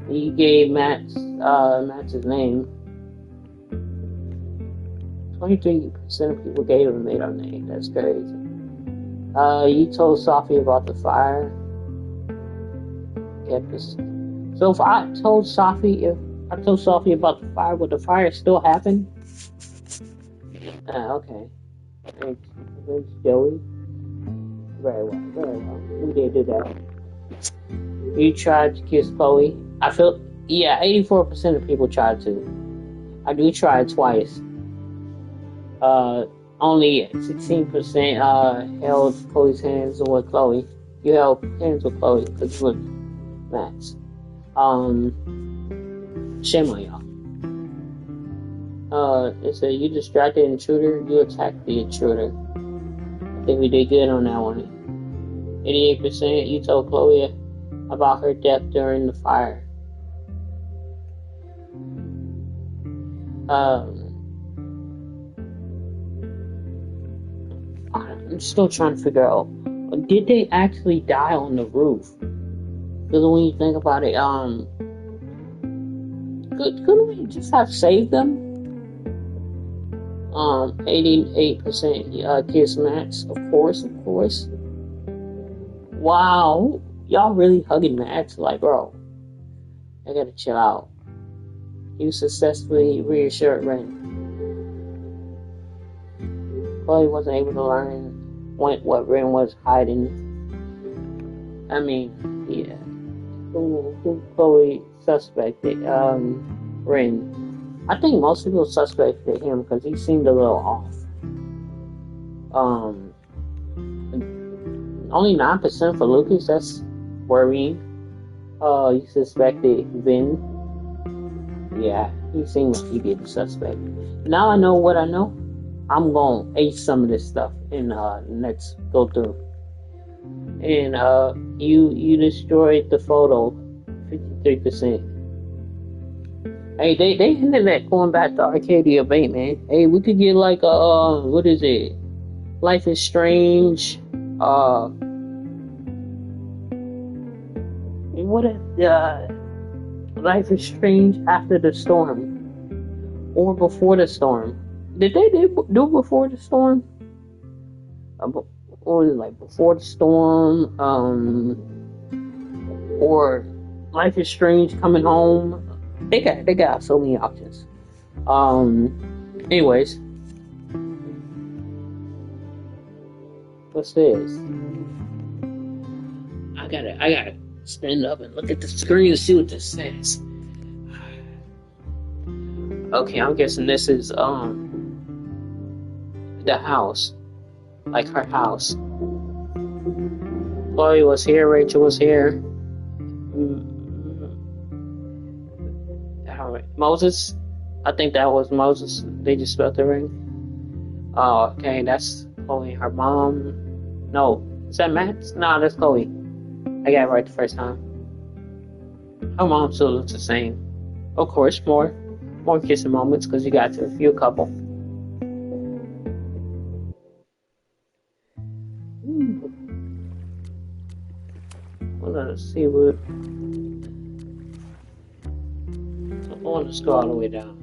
He gave Max's name. 23% of people gave him a name. That's crazy. You told Sophie about the fire. So if I told Sophie about the fire, would the fire still happen? Okay. Thanks, Joey. Very well. We did do that. You tried to kiss Chloe. 84% of people tried to. I do try twice. Only 16% held Chloe's hands with Chloe. You held hands with Chloe because you were Max. Shame on y'all. It said you distracted the intruder, you attacked the intruder. I think we did good on that one. 88% you told Chloe about her death during the fire. I'm still trying to figure out, did they actually die on the roof? Because when you think about it, couldn't we just have saved them? 88% kiss Max, of course. Wow, y'all really hugging Max? Like, bro, I gotta chill out. You successfully reassured Ren. Chloe wasn't able to learn what Ren was hiding. I mean, yeah. Who Chloe suspected? Ren. I think most people suspected him because he seemed a little off. Only 9% for Lucas. That's worrying. You suspected Vin. Yeah, he seems like he'd be the suspect. Now I know what I know. I'm gonna ace some of this stuff in next go through. And you destroyed the photo 53%. Hey, they hinted at going back to Arcadia Bay, man. Hey, we could get like a what is it? Life is Strange. What if Life is Strange After the Storm or Before the Storm? Did they do Before the Storm? Or was it like Before the Storm? Or Life is Strange Coming Home? They got so many options. Anyways, what's this? I gotta stand up and look at the screen to see what this says. Okay, I'm guessing this is the house, like her house. Chloe was here, Rachel was here. Moses, I think that was Moses. They just spelled the ring. Okay, that's Chloe, her mom. No, is that Matt? No, that's Chloe. I got it right the first time. Her mom still looks the same. Of course, more kissing moments because you got to a few couple. Well, let's see what. I want to scroll all the way down.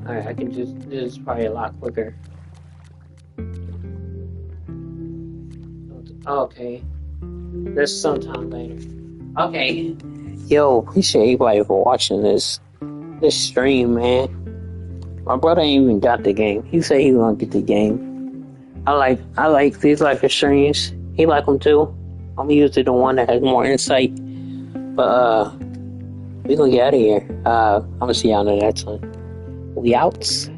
Alright, I can just. This is probably a lot quicker. Okay. There's sometime later. Okay. Yo, appreciate everybody for watching this stream, man. My brother ain't even got the game. He said he gonna get the game. I like these Life is Strange. He like them too. I'm usually the one that has more insight. But we gonna get out of here. I'm gonna see y'all in the next one. We outs.